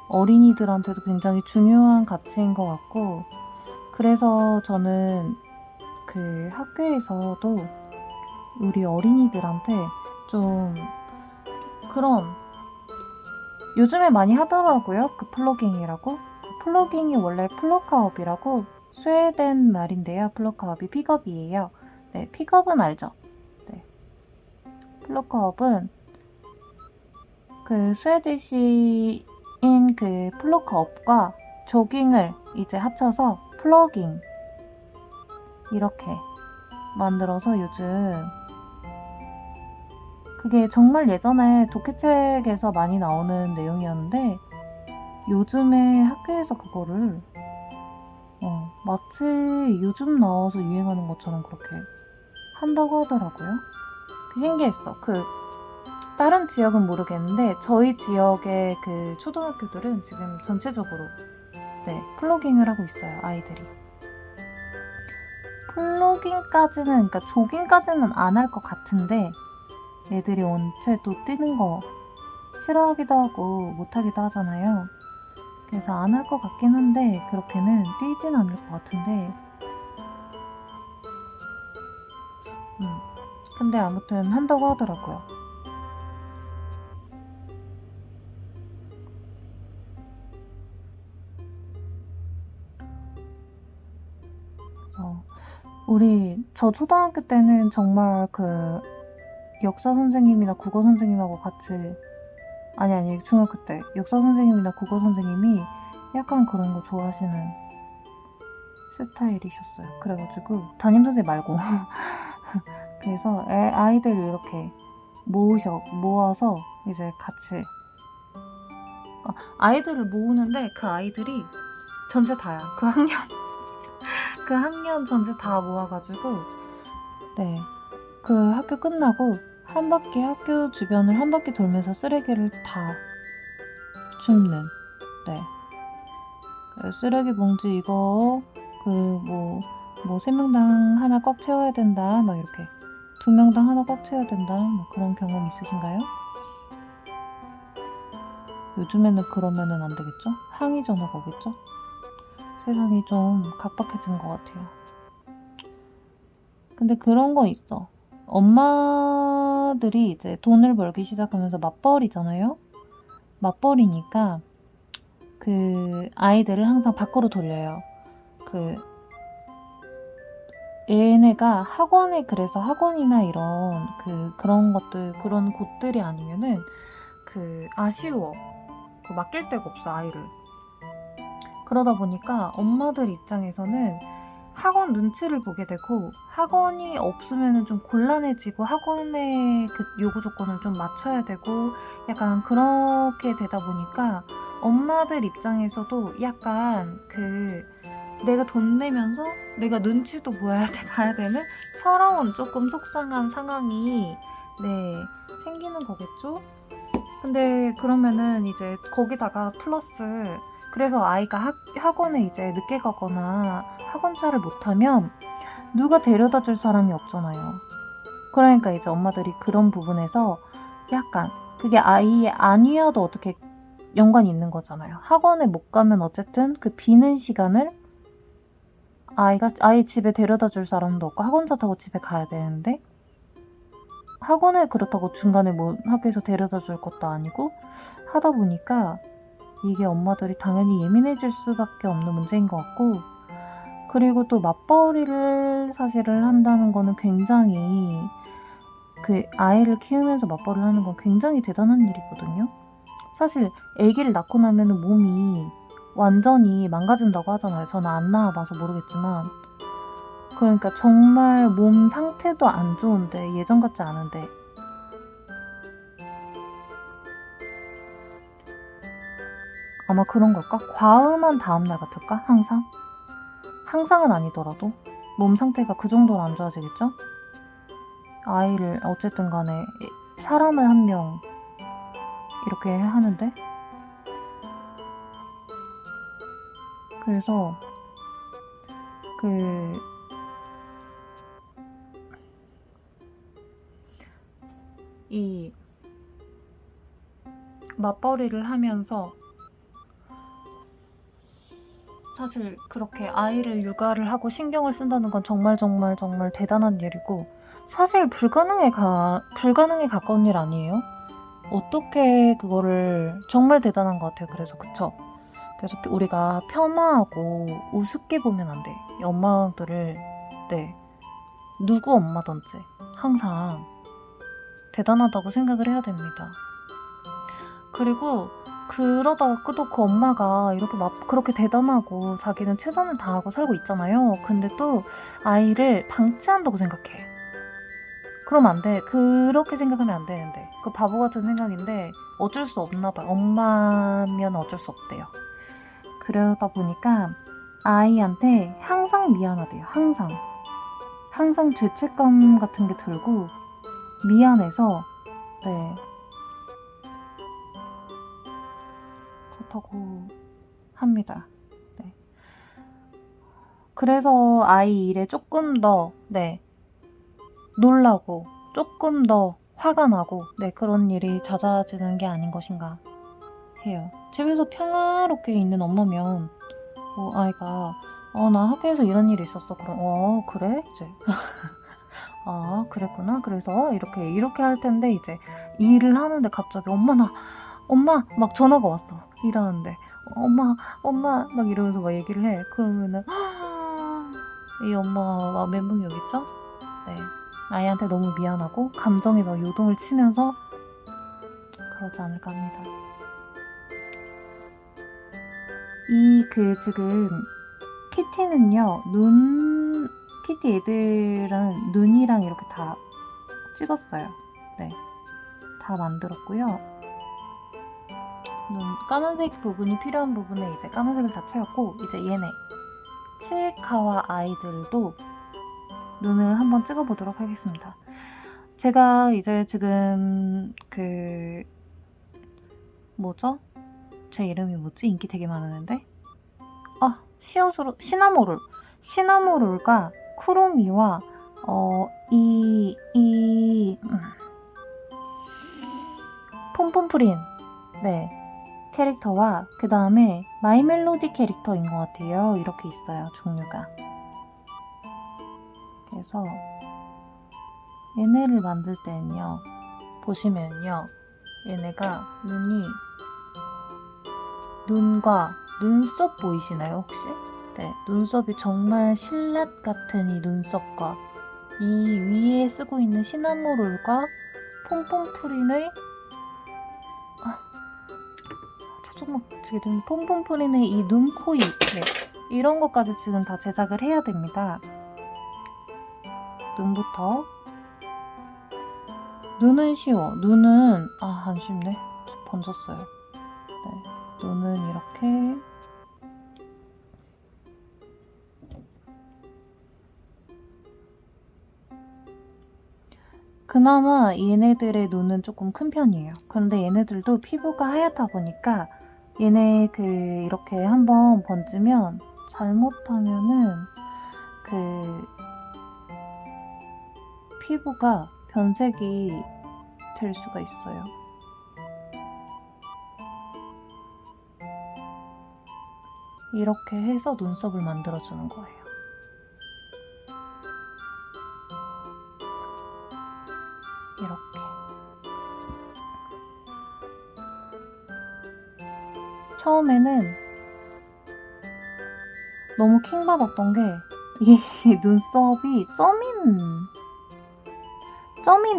어린이들한테도 굉장히 중요한 가치인 것 같고 그래서 저는 학교에서도 우리 어린이들한테 좀 그런 요즘에 많이 하더라고요. 플로깅이라고. 플로깅이 원래 플로카업이라고 스웨덴 말인데요. 플로카업이 픽업이에요. 네, 픽업은 알죠? 네. 플로카업은 스웨디시인 플로카업과 조깅을 이제 합쳐서 플러깅 이렇게 만들어서 요즘 그게 정말 예전에 독해책에서 많이 나오는 내용이었는데 요즘에 학교에서 그거를 마치 요즘 나와서 유행하는 것처럼 그렇게 한다고 하더라고요. 신기했어. 다른 지역은 모르겠는데 저희 지역의 초등학교들은 지금 전체적으로 플로깅을 하고 있어요. 아이들이. 플로깅까지는 그러니까 조깅까지는 안 할 것 같은데 애들이 원체 또 뛰는 거 싫어하기도 하고 못하기도 하잖아요. 그래서 안 할 것 같긴 한데 그렇게는 뛰진 않을 것 같은데 근데 아무튼 한다고 하더라고요. 저 초등학교 때는 정말 역사 선생님이나 국어 선생님하고 같이 아니 중학교 때 역사 선생님이나 국어 선생님이 약간 그런 거 좋아하시는 스타일이셨어요. 그래가지고 담임 선생님 말고 그래서 아이들을 이렇게 모아서 이제 같이 아이들을 모으는데 그 아이들이 전체 다야. 그 학년 전체 다 모아가지고 학교 끝나고 학교 주변을 한 바퀴 돌면서 쓰레기를 다 줍는 쓰레기 봉지 이거 3명당 하나 꽉 채워야 된다 막 이렇게 2명당 하나 꽉 채워야 된다. 뭐 그런 경험 있으신가요? 요즘에는 그러면은 안 되겠죠? 항의 전화가 오겠죠? 세상이 좀 각박해진 것 같아요. 근데 그런 거 있어. 엄마들이 이제 돈을 벌기 시작하면서 맞벌이잖아요? 맞벌이니까 그 아이들을 항상 밖으로 돌려요. 그 얘네가 학원에, 그래서 학원이나 이런 그런 것들, 그런 곳들이 아니면은 아쉬워. 맡길 데가 없어, 아이를. 그러다 보니까 엄마들 입장에서는 학원 눈치를 보게 되고, 학원이 없으면은 좀 곤란해지고, 학원의 그 요구 조건을 좀 맞춰야 되고, 약간 그렇게 되다 보니까 엄마들 입장에서도 약간 내가 돈 내면서 내가 눈치도 봐야 되는 서러운, 조금 속상한 상황이 생기는 거겠죠? 근데 그러면은 이제 거기다가 플러스, 그래서 아이가 학원에 이제 늦게 가거나 학원차를 못 타면 누가 데려다 줄 사람이 없잖아요. 그러니까 이제 엄마들이 그런 부분에서 약간, 그게 아이의 안위와도 어떻게 연관이 있는 거잖아요. 학원에 못 가면 어쨌든 그 비는 시간을 아이 집에 데려다 줄 사람도 없고 학원차 타고 집에 가야 되는데, 학원에 그렇다고 중간에 뭐 학교에서 데려다 줄 것도 아니고 하다 보니까 이게 엄마들이 당연히 예민해질 수밖에 없는 문제인 것 같고, 그리고 또 맞벌이를 사실을 한다는 거는 굉장히, 아이를 키우면서 맞벌이를 하는 건 굉장히 대단한 일이거든요. 사실 아기를 낳고 나면은 몸이 완전히 망가진다고 하잖아요. 저는 안 낳아봐서 모르겠지만, 그러니까 정말 몸 상태도 안 좋은데, 예전 같지 않은데, 아마 그런 걸까? 과음한 다음날 같을까? 항상은 아니더라도 몸 상태가 그 정도로 안 좋아지겠죠? 아이를 어쨌든 간에 사람을 한 명 이렇게 하는데, 그래서 이 맞벌이를 하면서 사실 그렇게 아이를 육아를 하고 신경을 쓴다는 건 정말 정말 정말 대단한 일이고, 사실 불가능에 가까운 일 아니에요? 어떻게 그거를, 정말 대단한 것 같아요. 그래서 그쵸? 그래서 우리가 폄하하고 우습게 보면 안 돼. 이 엄마들을, 누구 엄마든지 항상 대단하다고 생각을 해야 됩니다. 그리고 그러다가 또 그 엄마가 이렇게 그렇게 대단하고 자기는 최선을 다하고 살고 있잖아요. 근데 또 아이를 방치한다고 생각해. 그러면 안 돼. 그렇게 생각하면 안 되는데. 그 바보 같은 생각인데 어쩔 수 없나 봐요. 엄마면 어쩔 수 없대요. 그러다 보니까 아이한테 항상 미안하대요. 항상 죄책감 같은 게 들고 미안해서, 그렇다고 합니다. 그래서 아이 일에 조금 더 놀라고 조금 더 화가 나고 그런 일이 잦아지는 게 아닌 것인가 해요. 집에서 평화롭게 있는 엄마면 아이가 나 학교에서 이런 일이 있었어. 그럼 그래? 이제 아, 그랬구나. 그래서 이렇게 할 텐데, 이제 일을 하는데 갑자기 엄마 막 전화가 왔어. 일하는데 엄마 막 이러면서 막 얘기를 해. 그러면은 이 엄마가 막 멘붕이 오겠죠? 아이한테 너무 미안하고 감정에 막 요동을 치면서 그러지 않을까 합니다. 지금 키티는요, 키티 애들은 눈이랑 이렇게 다 찍었어요. 다 만들었고요. 까만색 부분이 필요한 부분에 이제 까만색을 다 채웠고, 이제 얘네 치카와 아이들도 눈을 한번 찍어보도록 하겠습니다. 제가 이제 지금 뭐죠? 제 이름이 뭐지? 인기 되게 많았는데? 시나모롤과 쿠로미와 폼폼프린 네 캐릭터와 그 다음에 마이멜로디 캐릭터인 것 같아요. 이렇게 있어요 종류가. 그래서 얘네를 만들 때는요 보시면요 얘네가 눈과 눈썹 보이시나요 혹시? 네 눈썹이 정말 신라 같은 이 눈썹과 이 위에 쓰고 있는 시나모롤과 폼폼프린의 초점막 지게 되면 폼폼프린의 이 눈, 코, 입 네. 이런 것까지 지금 다 제작을 해야 됩니다. 눈부터 눈은 쉬워. 눈은 안 쉽네. 번졌어요. 네. 눈은 이렇게 그나마 얘네들의 눈은 조금 큰 편이에요. 그런데 얘네들도 피부가 하얗다 보니까 얘네 이렇게 한번 번지면 잘못하면은 피부가 변색이 될 수가 있어요. 이렇게 해서 눈썹을 만들어주는 거예요. 이렇게. 처음에는 너무 킹받았던 게 이 눈썹이 점인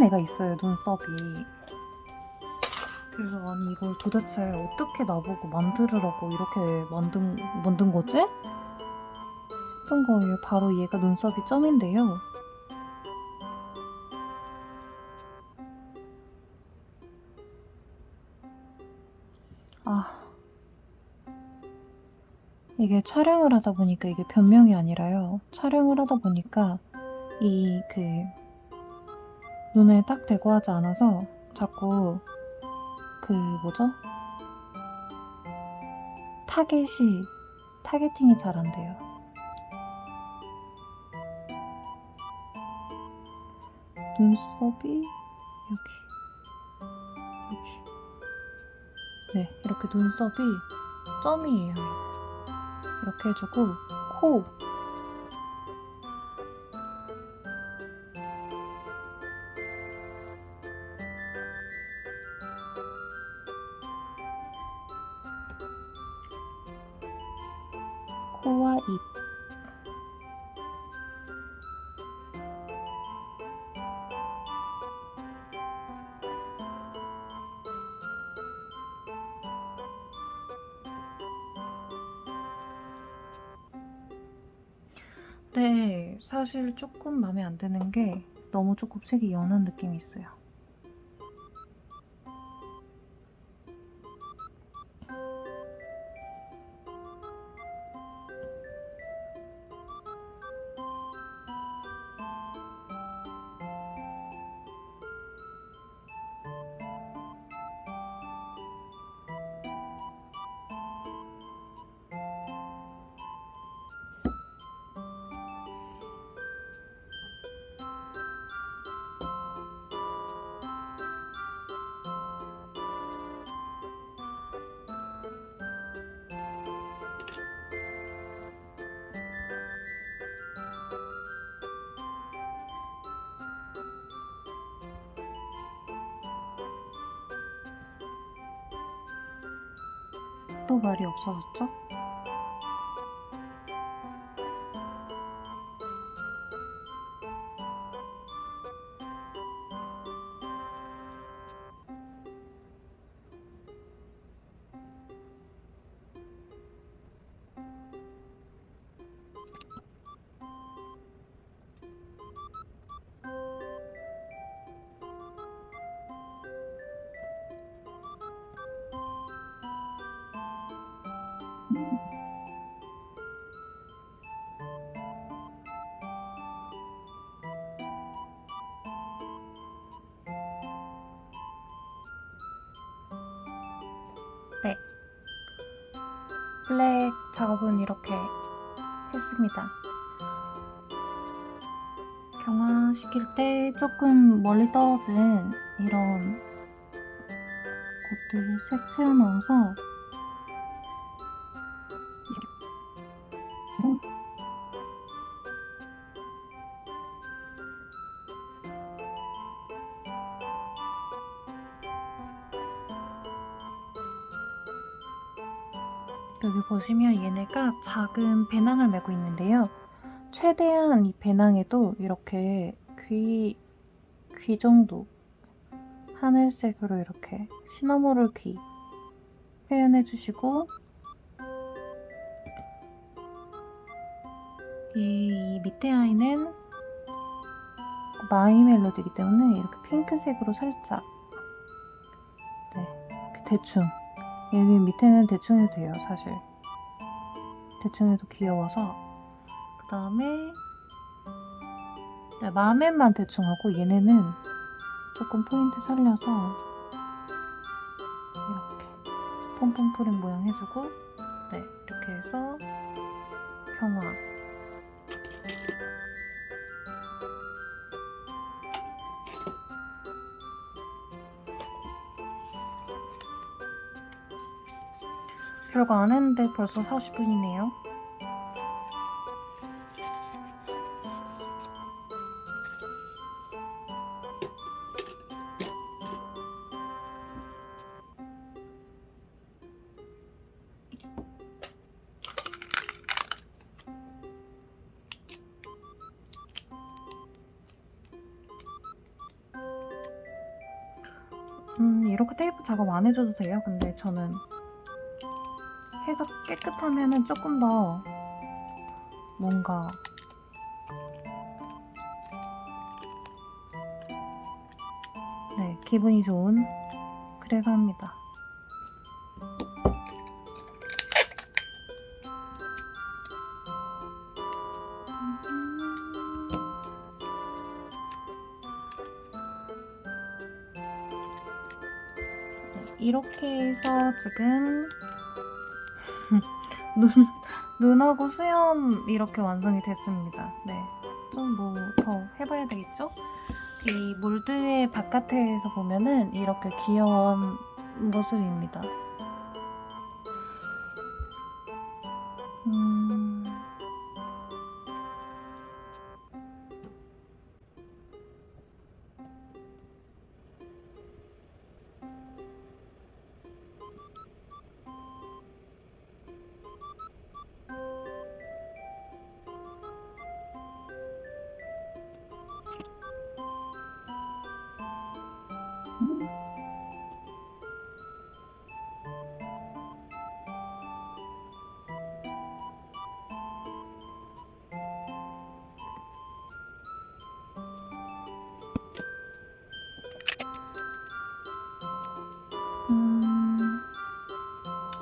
애가 있어요, 눈썹이. 그래서 아니 이걸 도대체 어떻게 나보고 만들으라고 이렇게 만든 거지? 싶은 거예요. 바로 얘가 눈썹이 점인데요. 이게 촬영을 하다 보니까 이게 변명이 아니라요. 촬영을 하다 보니까 눈에 딱 대고 하지 않아서 자꾸 타겟팅이 잘 안 돼요. 눈썹이 여기. 네, 이렇게 눈썹이 점이에요. 이렇게 해주고 코. 코와 입. 네, 사실 조금 마음에 안 드는 게 너무 조금 색이 연한 느낌이 있어요. 또 말이 없어졌죠? 네. 블랙 작업은 이렇게 했습니다. 경화시킬 때 조금 멀리 떨어진 이런 곳들을 색 채워 넣어서 여기 보시면 얘네가 작은 배낭을 메고 있는데요. 최대한 이 배낭에도 이렇게 귀 정도 하늘색으로 이렇게 시나모롤 귀 표현해 주시고 이 밑에 아이는 마이 멜로디이기 때문에 이렇게 핑크색으로 살짝 이렇게 대충 여기 밑에는 대충 해도 돼요. 사실 대충 해도 귀여워서 그 다음에 마멜만 대충 하고 얘네는 조금 포인트 살려서 이렇게 폼폼 프린 모양 해주고 네 이렇게 해서 경화 별거 안 했는데 벌써 40분이네요. 이렇게 테이프 작업 안 해줘도 돼요. 근데 저는 해서 깨끗하면은 조금 더 뭔가 네 기분이 좋은 그래서 합니다. 네, 이렇게 해서 지금 눈하고 수염 이렇게 완성이 됐습니다. 네, 좀 뭐 더 해봐야 되겠죠? 이 몰드의 바깥에서 보면은 이렇게 귀여운 모습입니다.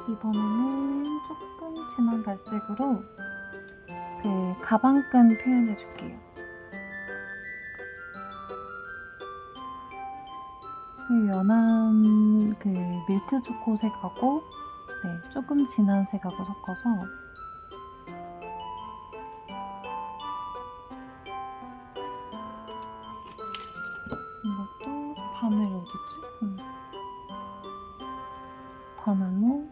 이번에는 조금 진한 갈색으로 그 가방끈 표현해 줄게요. 연한 그 밀크 초코색하고 네, 조금 진한 색하고 섞어서 이것도 바늘 어디지? 바늘로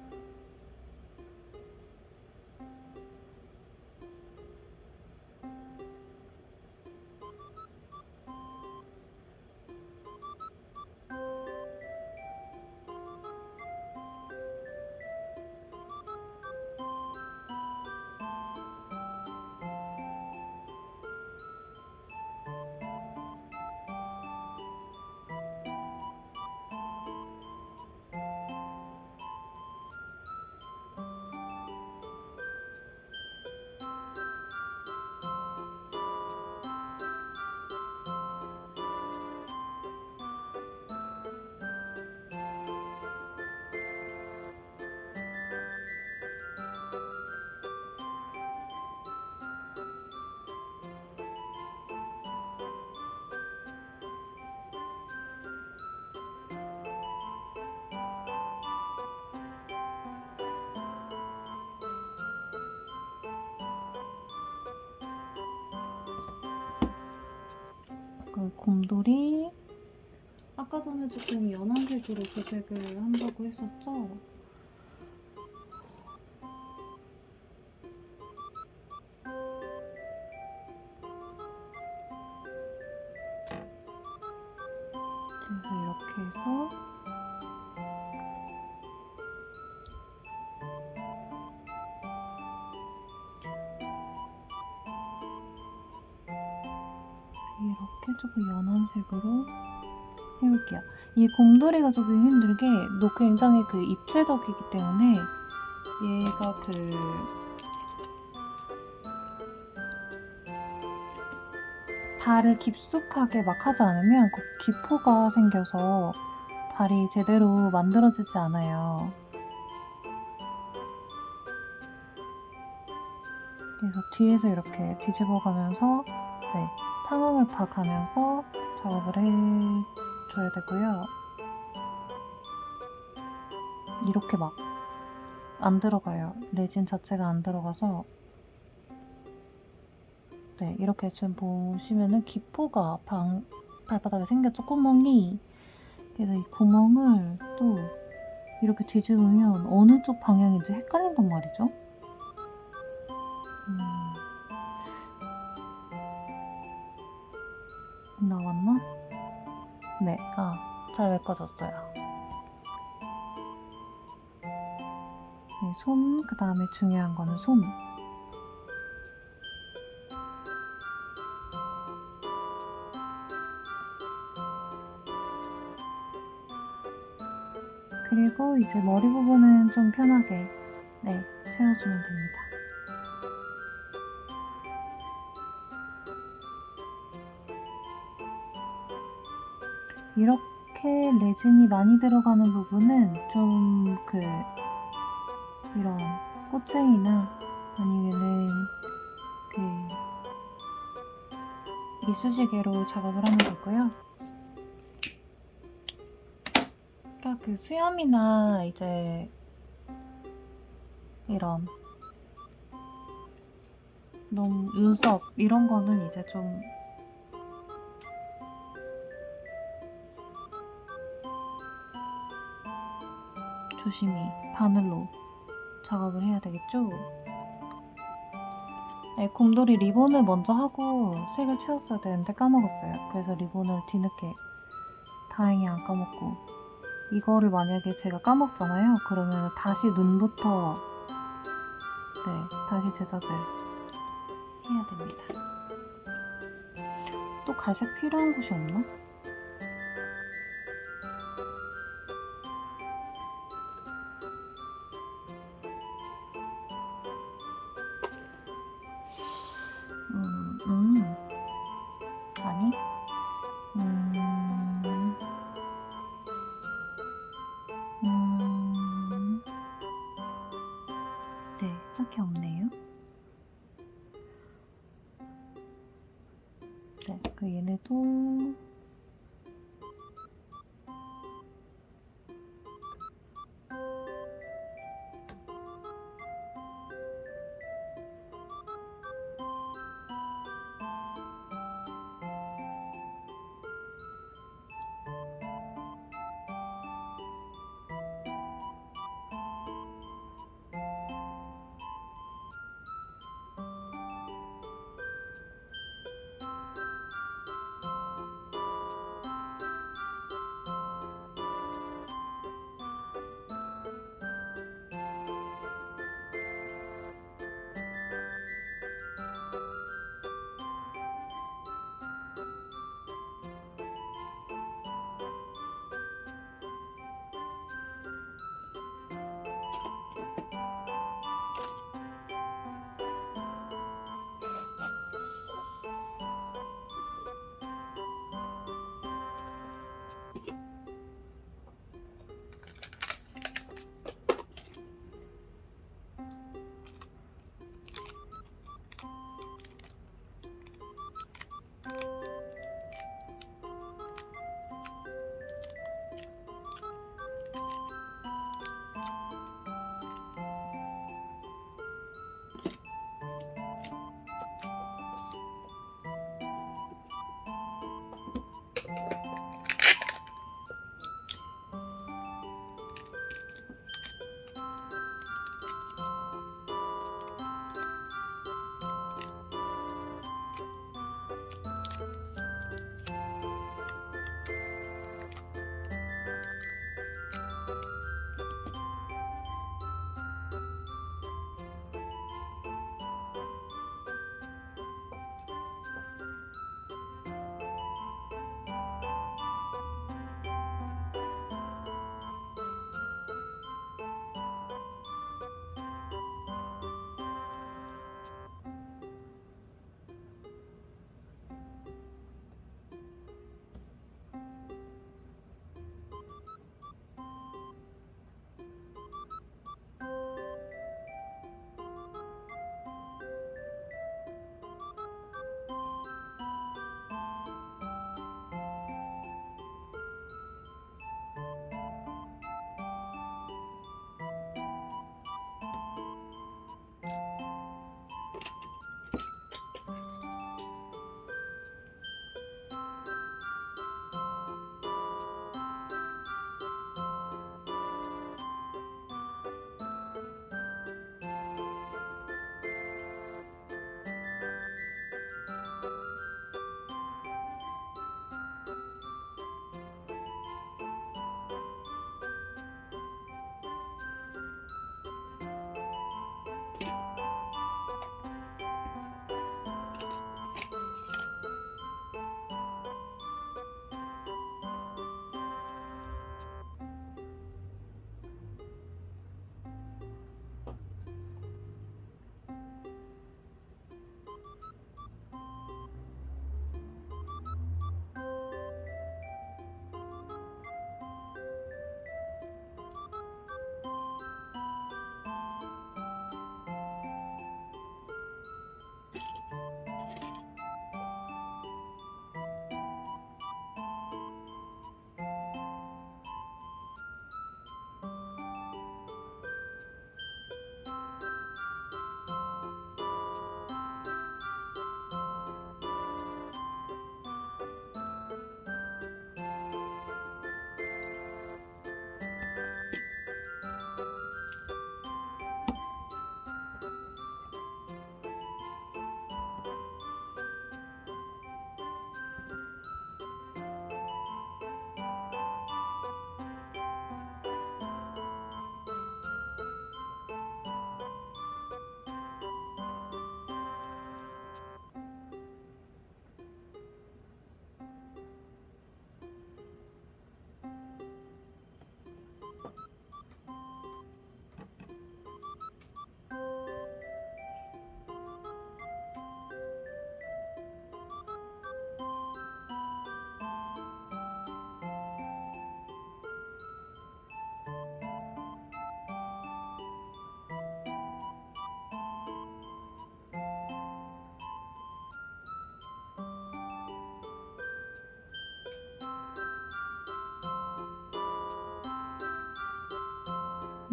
그 곰돌이 아까 전에 조금 연한 색으로 도색을 한다고 했었죠? 그래서 이렇게 해서 이렇게 조금 연한 색으로 해볼게요. 이 곰돌이가 조금 힘든 게 굉장히 그 입체적이기 때문에 얘가 발을 깊숙하게 막 하지 않으면 기포가 생겨서 발이 제대로 만들어지지 않아요. 그래서 뒤에서 이렇게 뒤집어 가면서 상황을 봐가면서 작업을 해줘야 되고요. 이렇게 막 안 들어가요. 레진 자체가 안 들어가서 이렇게 지금 보시면은 기포가 발바닥에 생겼죠, 구멍이. 그래서 이 구멍을 또 이렇게 뒤집으면 어느 쪽 방향인지 헷갈린단 말이죠. 나왔나? 네, 잘 메꿔졌어요. 손, 그 다음에 중요한 거는 손. 그리고 이제 머리 부분은 좀 편하게 채워주면 됩니다. 이렇게 레진이 많이 들어가는 부분은 좀 이런 꽃쟁이나 아니면은 이쑤시개로 작업을 하면 되고요. 그러니까 수염이나 이제 이런 너무 눈썹 이런 거는 이제 좀 조심히 바늘로 작업을 해야 되겠죠? 곰돌이 리본을 먼저 하고 색을 채웠어야 되는데 까먹었어요. 그래서 리본을 뒤늦게 다행히 안 까먹고, 이거를 만약에 제가 까먹잖아요. 그러면 다시 눈부터 다시 제작을 해야 됩니다. 또 갈색 필요한 곳이 없나? 아니? 딱히 없네요. 얘네도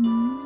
음.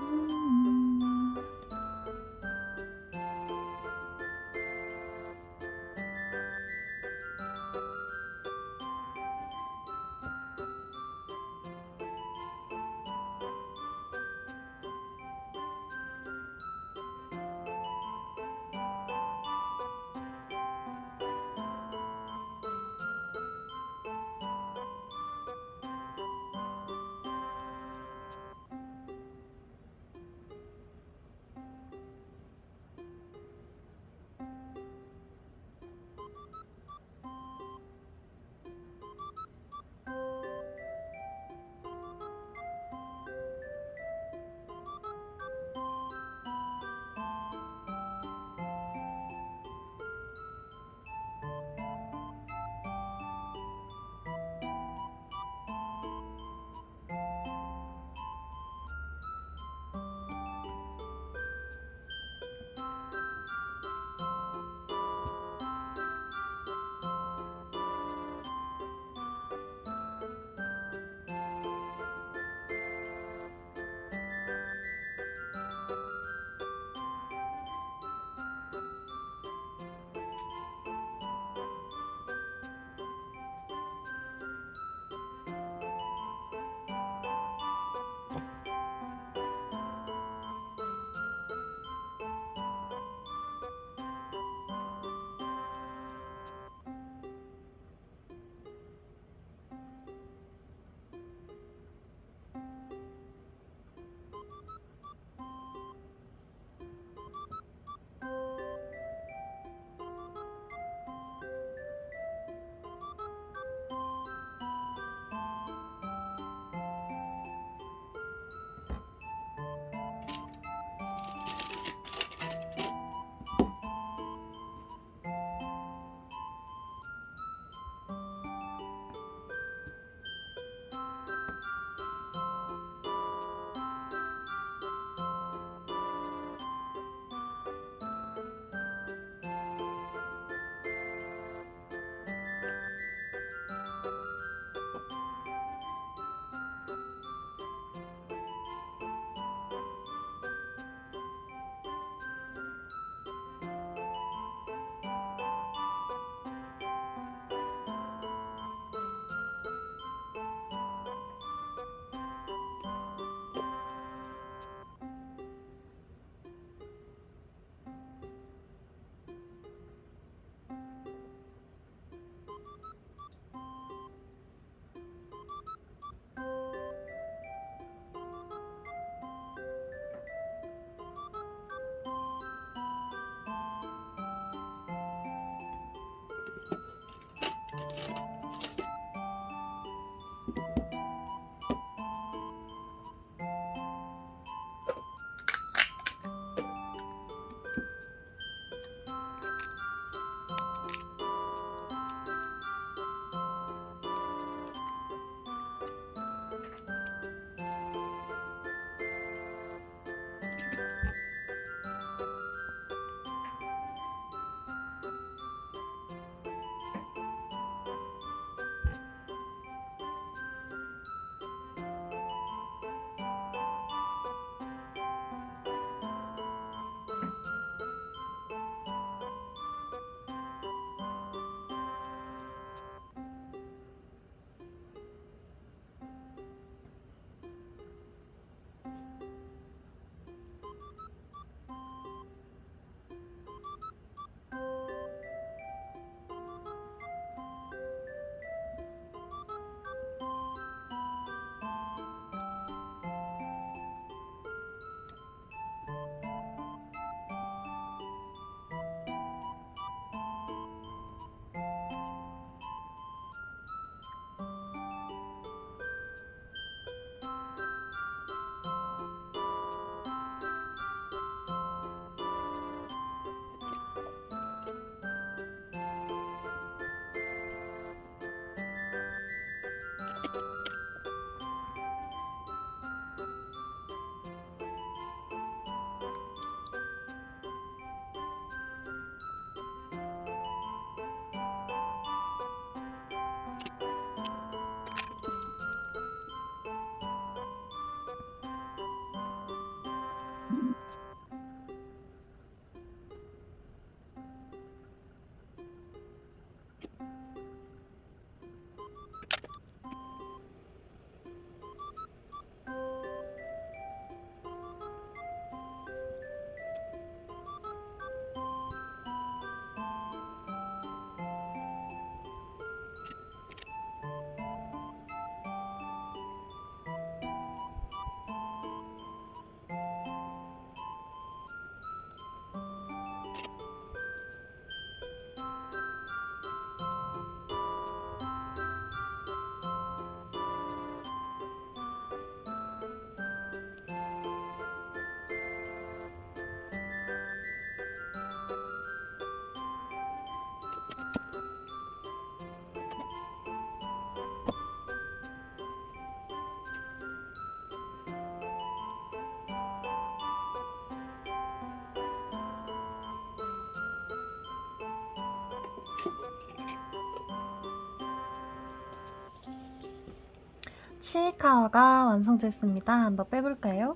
시카와가 완성됐습니다. 한번 빼볼까요?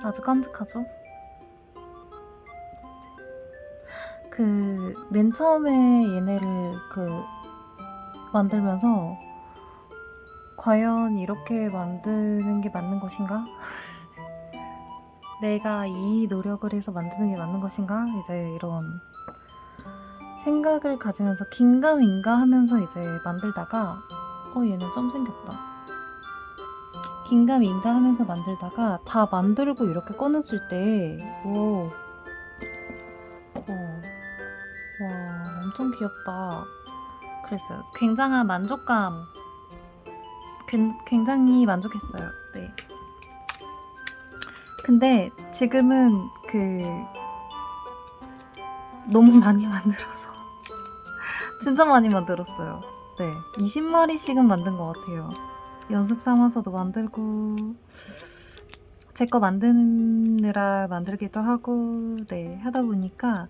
아주 깜찍하죠? 맨 처음에 얘네를 만들면서 과연 이렇게 만드는 게 맞는 것인가? 내가 이 노력을 해서 만드는 게 맞는 것인가? 이제 이런 생각을 가지면서 긴가민가 하면서 이제 만들다가 얘는 점 생겼다. 긴가민가 하면서 만들다가 다 만들고 이렇게 꺼냈을 때 와, 엄청 귀엽다. 그랬어요. 굉장한 만족감. 굉장히 만족했어요. 네. 근데 지금은 너무 많이 만들어서 진짜 많이 만들었어요. 네. 20마리씩은 만든 것 같아요. 연습 삼아서도 만들고 제 거 만드느라 만들기도 하고 네 하다 보니까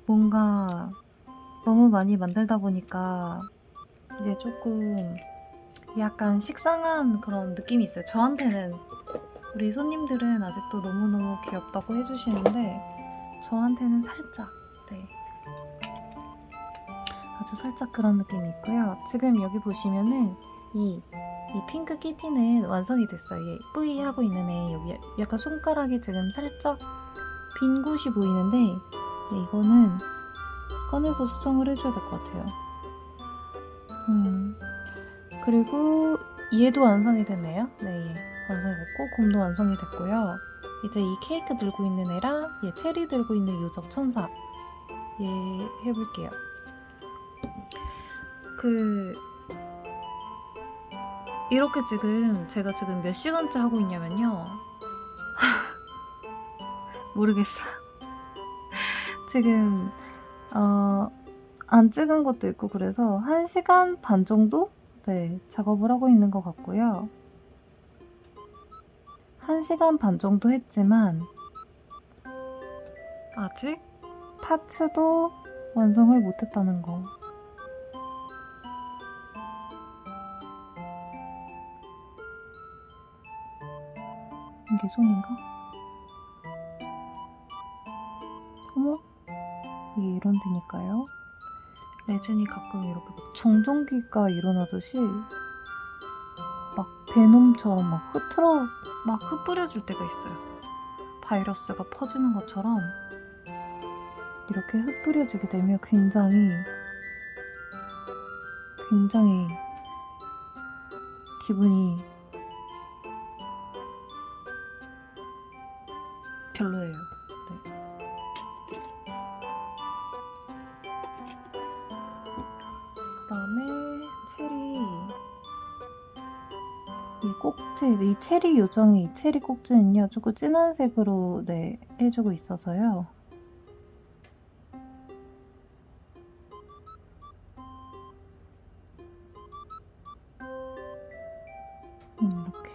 뭔가 너무 많이 만들다 보니까 이제 조금 약간 식상한 그런 느낌이 있어요. 저한테는. 우리 손님들은 아직도 너무너무 귀엽다고 해주시는데 저한테는 살짝 네 아주 살짝 그런 느낌이 있고요. 지금 여기 보시면은 이 핑크 키티는 완성이 됐어요. 얘 뿌이 하고 있는 애 여기 약간 손가락에 지금 살짝 빈 곳이 보이는데 네, 이거는 꺼내서 수정을 해줘야 될 것 같아요. 그리고 얘도 완성이 됐네요. 네, 얘 완성이 됐고 곰도 완성이 됐고요. 이제 이 케이크 들고 있는 애랑 얘 체리 들고 있는 요적 천사 얘 해볼게요. 이렇게 제가 지금 몇 시간째 하고 있냐면요. 모르겠어요. 지금 안 찍은 것도 있고 그래서 1시간 반 정도? 네, 작업을 하고 있는 것 같고요. 1시간 반 정도 했지만 아직 파츠도 완성을 못했다는 거. 이게 손인가? 어머? 이게 이런 데니까요. 레진이 가끔 이렇게 정전기가 일어나듯이 막 베놈처럼 막 흩뿌려질 때가 있어요. 바이러스가 퍼지는 것처럼 이렇게 흩뿌려지게 되면 굉장히 기분이 별로예요. 네. 그다음에 이 체리 요정의 이 체리 꼭지는요 조금 진한 색으로 네 해주고 있어서요. 이렇게.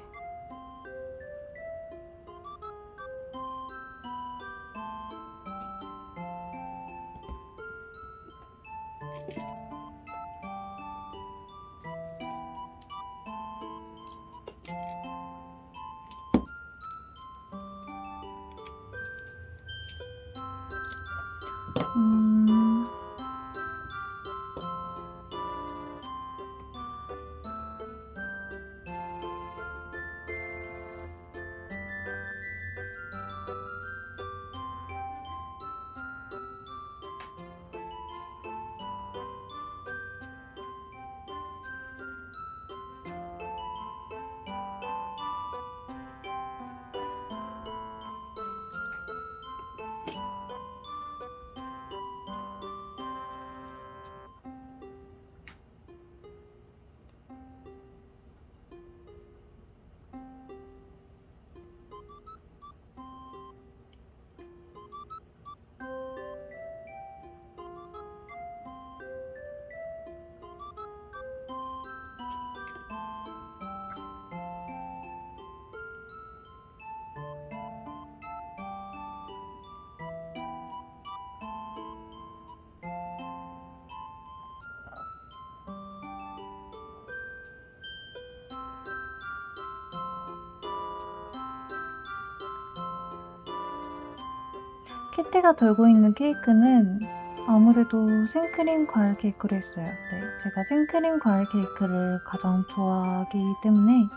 키티가 들고 있는 케이크는 아무래도 생크림 과일 케이크로 했어요. 네, 제가 생크림 과일 케이크를 가장 좋아하기 때문에.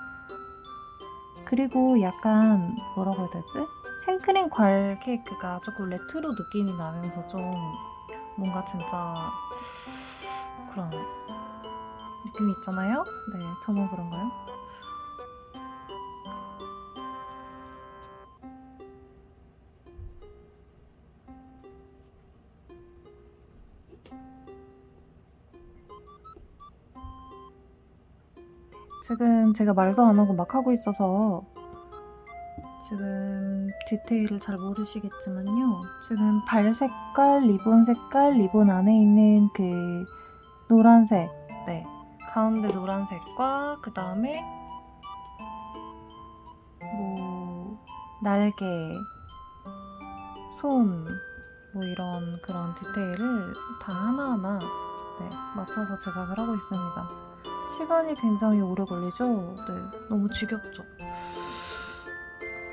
그리고 약간 뭐라고 해야 되지? 생크림 과일 케이크가 조금 레트로 느낌이 나면서 좀 뭔가 진짜 그런 느낌이 있잖아요? 네, 저만 그런가요? 지금 제가 말도 안 하고 막 하고 있어서 지금 디테일을 잘 모르시겠지만요. 지금 발 색깔, 리본 안에 있는 그 노란색, 네, 가운데 노란색과 그 다음에 뭐 날개, 손, 뭐 이런 그런 디테일을 다 하나하나 네, 맞춰서 제작을 하고 있습니다. 시간이 굉장히 오래 걸리죠? 네, 너무 지겹죠?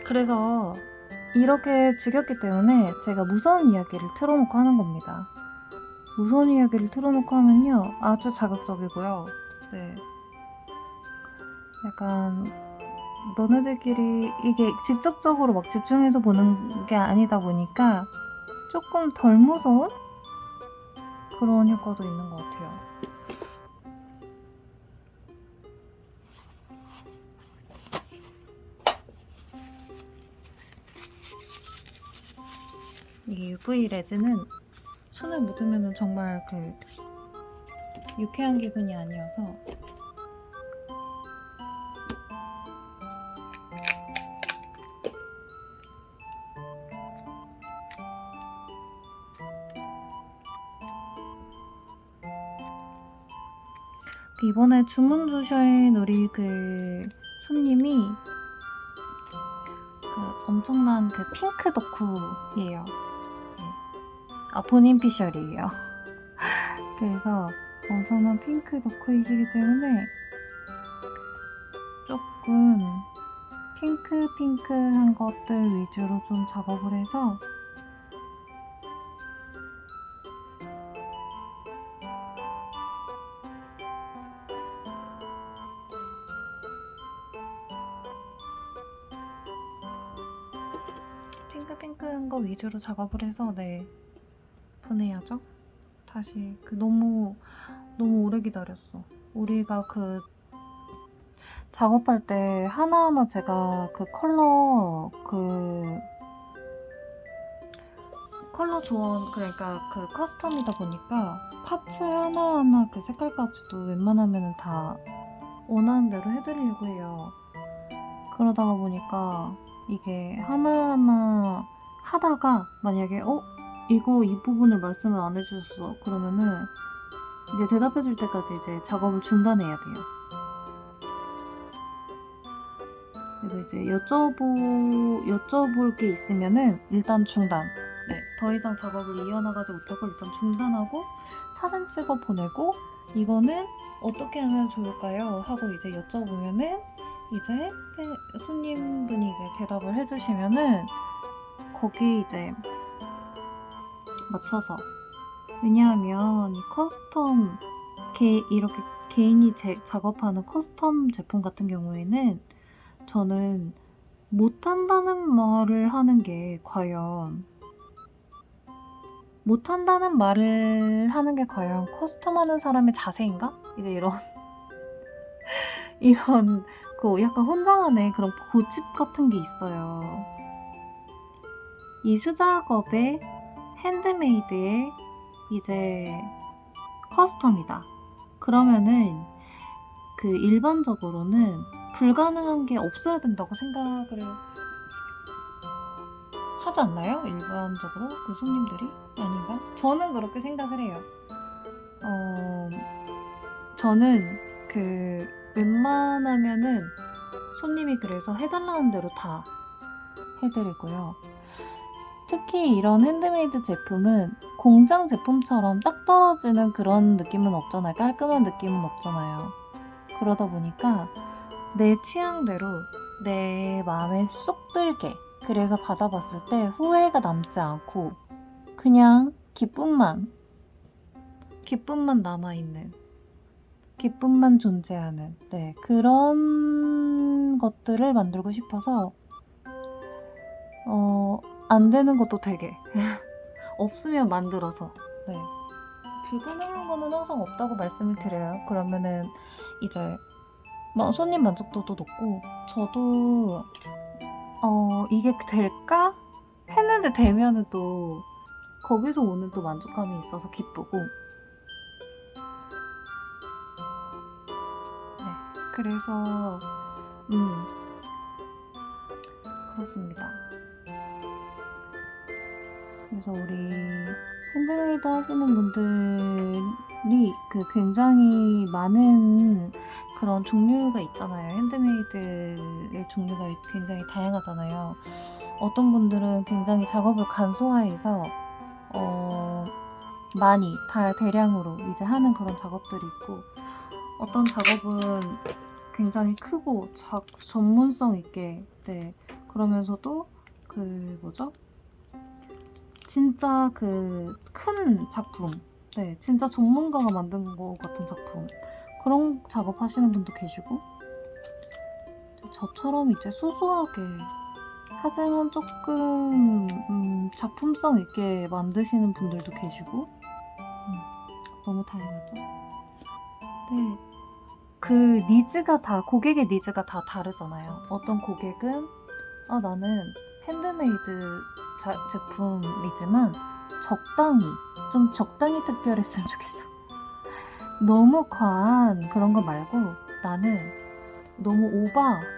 그래서 이렇게 지겹기 때문에 제가 무서운 이야기를 틀어놓고 하는 겁니다. 무서운 이야기를 틀어놓고 하면요, 아주 자극적이고요. 네. 약간 너네들끼리 이게 직접적으로 막 집중해서 보는 게 아니다 보니까 조금 덜 무서운 그런 효과도 있는 것 같아요. 이게 UV 레즈는 손에 묻으면 정말 그 유쾌한 기분이 아니어서 이번에 주문 주신 우리 그 손님이 그 엄청난 그 핑크 덕후예요. 네. 아, 본인 피셜이에요. 그래서 엄청난 핑크 덕후이시기 때문에 조금 핑크한 것들 위주로 좀 작업을 해서 핑크한 거 위주로 작업을 해서 네, 보내야죠. 다시 그 너무 오래 기다렸어. 우리가 그 작업할 때 하나하나 제가 그 컬러 조언, 그러니까 그 커스텀이다 보니까 파츠 하나하나 그 색깔까지도 웬만하면 다 원하는 대로 해드리려고 해요. 그러다가 보니까 이게 하나하나 하다가 만약에 이거 이 부분을 말씀을 안 해주셨어 그러면은 이제 대답해줄 때까지 이제 작업을 중단해야 돼요. 그래서 이제 여쭤볼 게 있으면은 일단 중단. 네, 더 이상 작업을 이어나가지 못하고 일단 중단하고 사진 찍어 보내고 이거는 어떻게 하면 좋을까요? 하고 이제 여쭤보면은 이제 손님분이 이제 대답을 해주시면은 거기 이제 맞춰서, 왜냐하면 이 커스텀 이렇게 개인이 작업하는 커스텀 제품 같은 경우에는 저는 못한다는 말을 하는 게 과연 커스텀하는 사람의 자세인가? 이제 이런 그 약간 혼자만의 그런 고집 같은 게 있어요. 이 수작업의 핸드메이드의 이제 커스텀이다. 그러면은 그 일반적으로는 불가능한 게 없어야 된다고 생각을 하지 않나요? 일반적으로 그 손님들이? 아닌가? 저는 그렇게 생각을 해요. 저는 그 웬만하면은 손님이 그래서 해달라는 대로 다 해드리고요. 특히 이런 핸드메이드 제품은 공장 제품처럼 딱 떨어지는 그런 느낌은 없잖아요. 깔끔한 느낌은 없잖아요. 그러다 보니까 내 취향대로 내 마음에 쏙 들게 그래서 받아봤을 때 후회가 남지 않고 그냥 기쁨만 남아있는, 기쁨만 존재하는, 네, 그런 것들을 만들고 싶어서 안 되는 것도 되게 없으면 만들어서, 네, 불가능한 거는 항상 없다고 말씀을 드려요. 그러면은 이제 손님 만족도도 높고, 저도 이게 될까? 했는데 되면은 또 거기서 오는 또 만족감이 있어서 기쁘고, 네, 그래서 그렇습니다. 그래서 우리 핸드메이드 하시는 분들이 굉장히 많은 그런 종류가 있잖아요. 핸드메이드의 종류가 굉장히 다양하잖아요. 어떤 분들은 굉장히 작업을 간소화해서 많이 대량으로 이제 하는 그런 작업들이 있고, 어떤 작업은 굉장히 크고 전문성 있게, 네, 그러면서도 진짜 큰 작품, 네, 진짜 전문가가 만든 것 같은 작품, 그런 작업 하시는 분도 계시고, 저처럼 이제 소소하게 하지만 조금 작품성 있게 만드시는 분들도 계시고, 너무 다양하죠. 네, 고객의 니즈가 다 다르잖아요. 어떤 고객은 나는 핸드메이드 제품이지만 적당히 특별했으면 좋겠어. 너무 과한 그런 거 말고, 나는 너무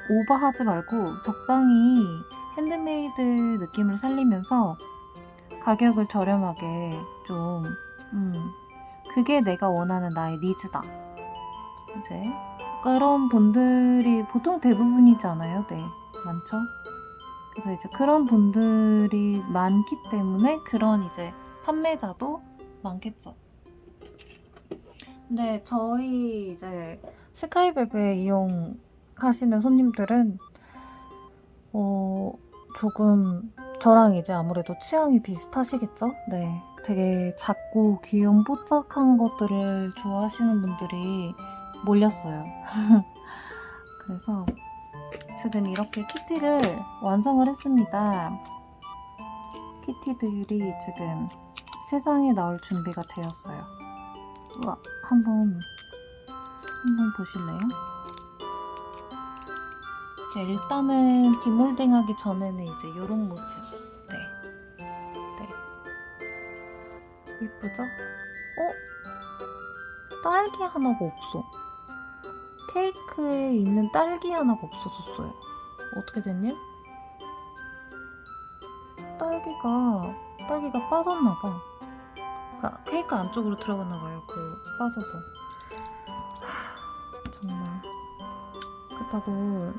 오버하지 말고 적당히 핸드메이드 느낌을 살리면서 가격을 저렴하게 좀, 그게 내가 원하는 나의 니즈다. 이제 그런 분들이 보통 대부분이지 않아요? 네, 많죠. 그래서 이제 그런 분들이 많기 때문에 그런 이제 판매자도 많겠죠. 근데 저희 이제 스카이베베 이용하시는 손님들은 조금 저랑 이제 아무래도 취향이 비슷하시겠죠? 네, 되게 작고 귀여운 뽀짝한 것들을 좋아하시는 분들이 몰렸어요. 그래서 지금 이렇게 키티를 완성을 했습니다. 키티들이 지금 세상에 나올 준비가 되었어요. 우와, 한번 보실래요? 자, 일단은 디몰딩 하기 전에는 이제 이런 모습. 네. 예쁘죠? 딸기 하나가 없어. 케이크에 있는 딸기 하나가 없어졌어요. 어떻게 됐냐? 딸기가 빠졌나봐. 그러니까 케이크 안쪽으로 들어갔나봐요. 빠져서. 정말. 그렇다고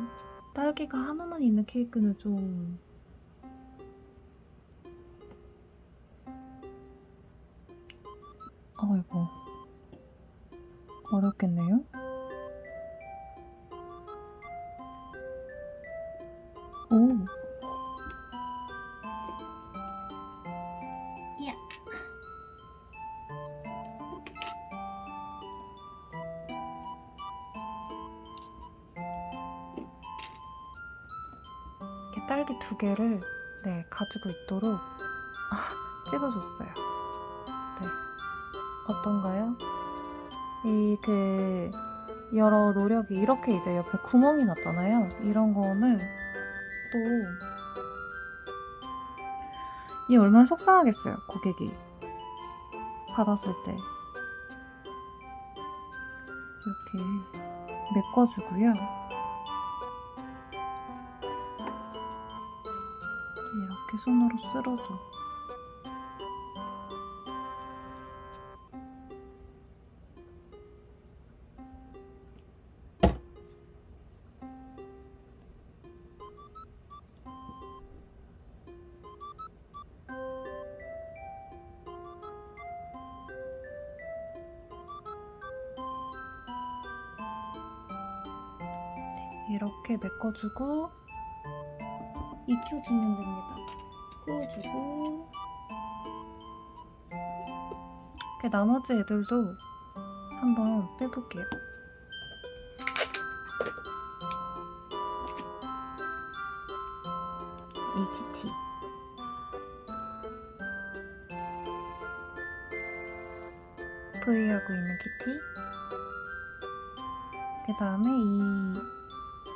딸기가 하나만 있는 케이크는 좀 아이고, 어렵겠네요. 오. 야. 이렇게 딸기 2개를 가지고 있도록 찍어줬어요. 네. 어떤가요? 여러 노력이 이렇게 이제 옆에 구멍이 났잖아요. 이런 거는 또 이 얼마나 속상하겠어요. 고객이 받았을 때 이렇게 메꿔주고요. 이렇게 손으로 쓸어줘. 이렇게 메꿔주고, 익혀주면 됩니다. 구워주고 그 나머지 애들도 한번 빼볼게요. 이 키티 V하고 있는 키티, 그 다음에 이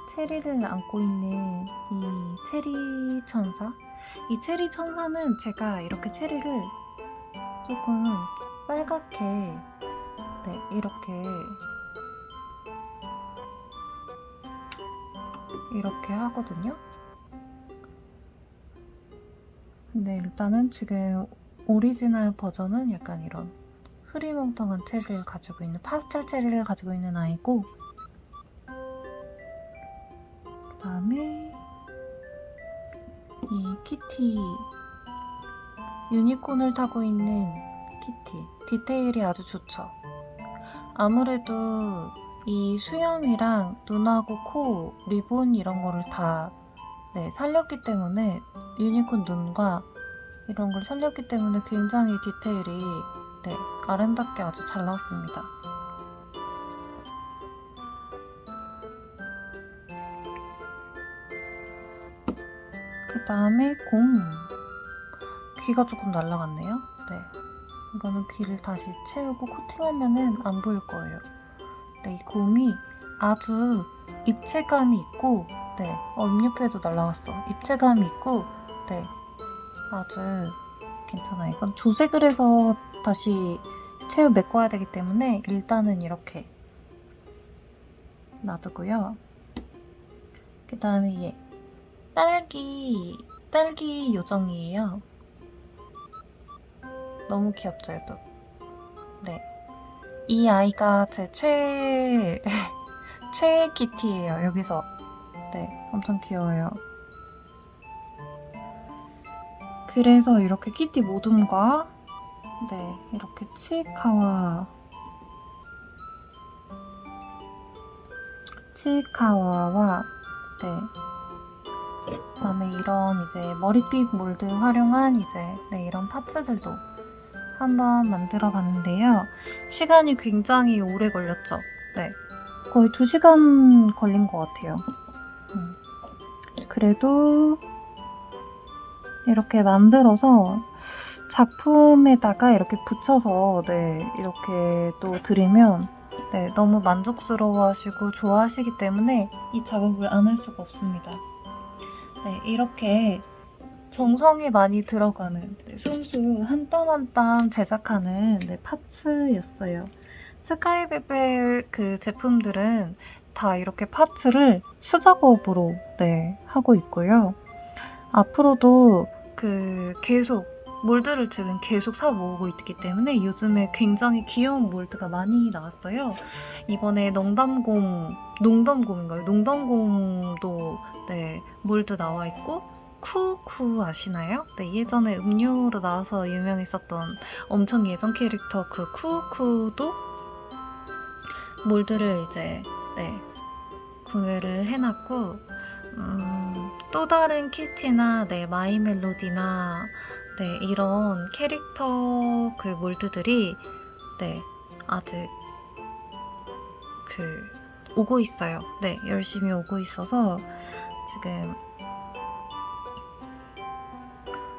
체리를 안고 있는 이 체리 천사. 이 체리 천사는 제가 이렇게 체리를 조금 빨갛게 이렇게 하거든요. 근데 일단은 지금 오리지널 버전은 약간 이런 흐리멍텅한 체리를 가지고 있는, 파스텔 체리를 가지고 있는 아이고, 그 다음에 이 키티, 유니콘을 타고 있는 키티. 디테일이 아주 좋죠. 아무래도 이 수염이랑 눈하고 코, 리본 이런 거를 다 살렸기 때문에, 유니콘 눈과 이런 걸 살렸기 때문에 굉장히 디테일이 아름답게 아주 잘 나왔습니다. 그 다음에 곰. 귀가 조금 날라갔네요. 이거는 귀를 다시 채우고 코팅하면은 안 보일 거예요. 이 곰이 아주 입체감이 있고, 입옆에도 날라갔어. 입체감이 있고, 아주 괜찮아요. 이건 조색을 해서 다시 메꿔야 되기 때문에 일단은 이렇게 놔두고요. 그 다음에 얘 딸기 요정이에요. 너무 귀엽죠, 얘도. 이 아이가 제 최애 키티예요. 여기서 엄청 귀여워요. 그래서 이렇게 키티 모둠과 이렇게 치카와와 그다음에 이런 이제 머리핀 몰드 활용한 이런 파츠들도 한번 만들어 봤는데요. 시간이 굉장히 오래 걸렸죠. 거의 2시간 걸린 것 같아요. 그래도 이렇게 만들어서 작품에다가 이렇게 붙여서 이렇게 또 드리면 너무 만족스러워 하시고 좋아하시기 때문에 이 작업을 안 할 수가 없습니다. 이렇게 정성이 많이 들어가는 손수 한 땀 한 땀 제작하는 파츠였어요. 스카이베베 그 제품들은 다 이렇게 파츠를 수작업으로 하고 있고요. 앞으로도 계속 몰드를 지금 계속 사 모으고 있기 때문에 요즘에 굉장히 귀여운 몰드가 많이 나왔어요. 이번에 농담곰인가요? 농담곰도 몰드 나와 있고, 쿠쿠 아시나요? 예전에 음료로 나와서 유명했었던 엄청 예전 캐릭터 그 쿠쿠도 몰드를 이제 구매를 해놨고, 또 다른 키티나 마이 멜로디나 이런 캐릭터 그 몰드들이 아직 오고 있어요. 열심히 오고 있어서 지금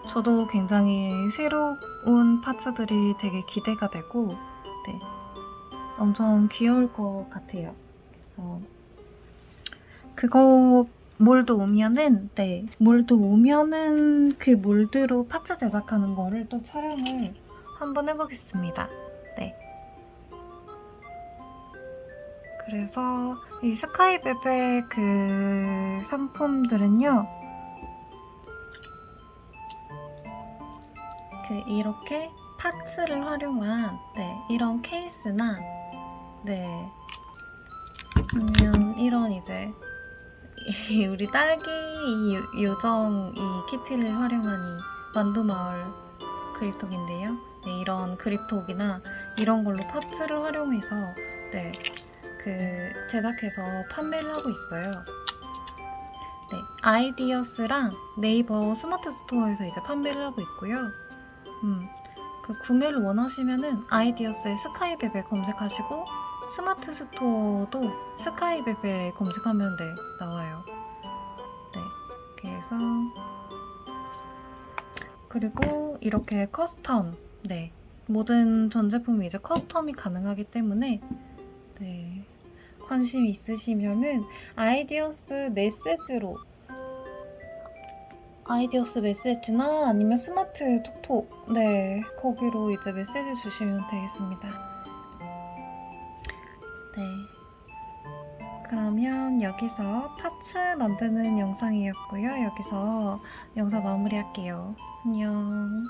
저도 굉장히 새로운 파츠들이 되게 기대가 되고 엄청 귀여울 것 같아요. 그래서 그거 몰드 오면은 그 몰드로 파츠 제작하는 거를 또 촬영을 한번 해보겠습니다. 그래서 이 스카이베베 그 상품들은요, 이렇게 파츠를 활용한 이런 케이스나 아니면 이런 우리 딸기 요정 이 키티를 활용한 이 만두마을 그립톡인데요. 이런 그립톡이나 이런 걸로 파츠를 활용해서 제작해서 판매를 하고 있어요. 네, 아이디어스랑 네이버 스마트 스토어에서 이제 판매를 하고 있고요. 그 구매를 원하시면은 아이디어스의 스카이베베 검색하시고 스마트 스토어도 스카이베베 검색하면 네, 나와요. 네, 그래서 그리고 이렇게 커스텀, 네, 모든 전 제품이 이제 커스텀이 가능하기 때문에 네, 관심 있으시면은 아이디어스 메시지나 아니면 스마트 톡톡, 네, 거기로 이제 메시지 주시면 되겠습니다. 네. 그러면 여기서 파츠 만드는 영상이었고요. 여기서 영상 마무리할게요. 안녕.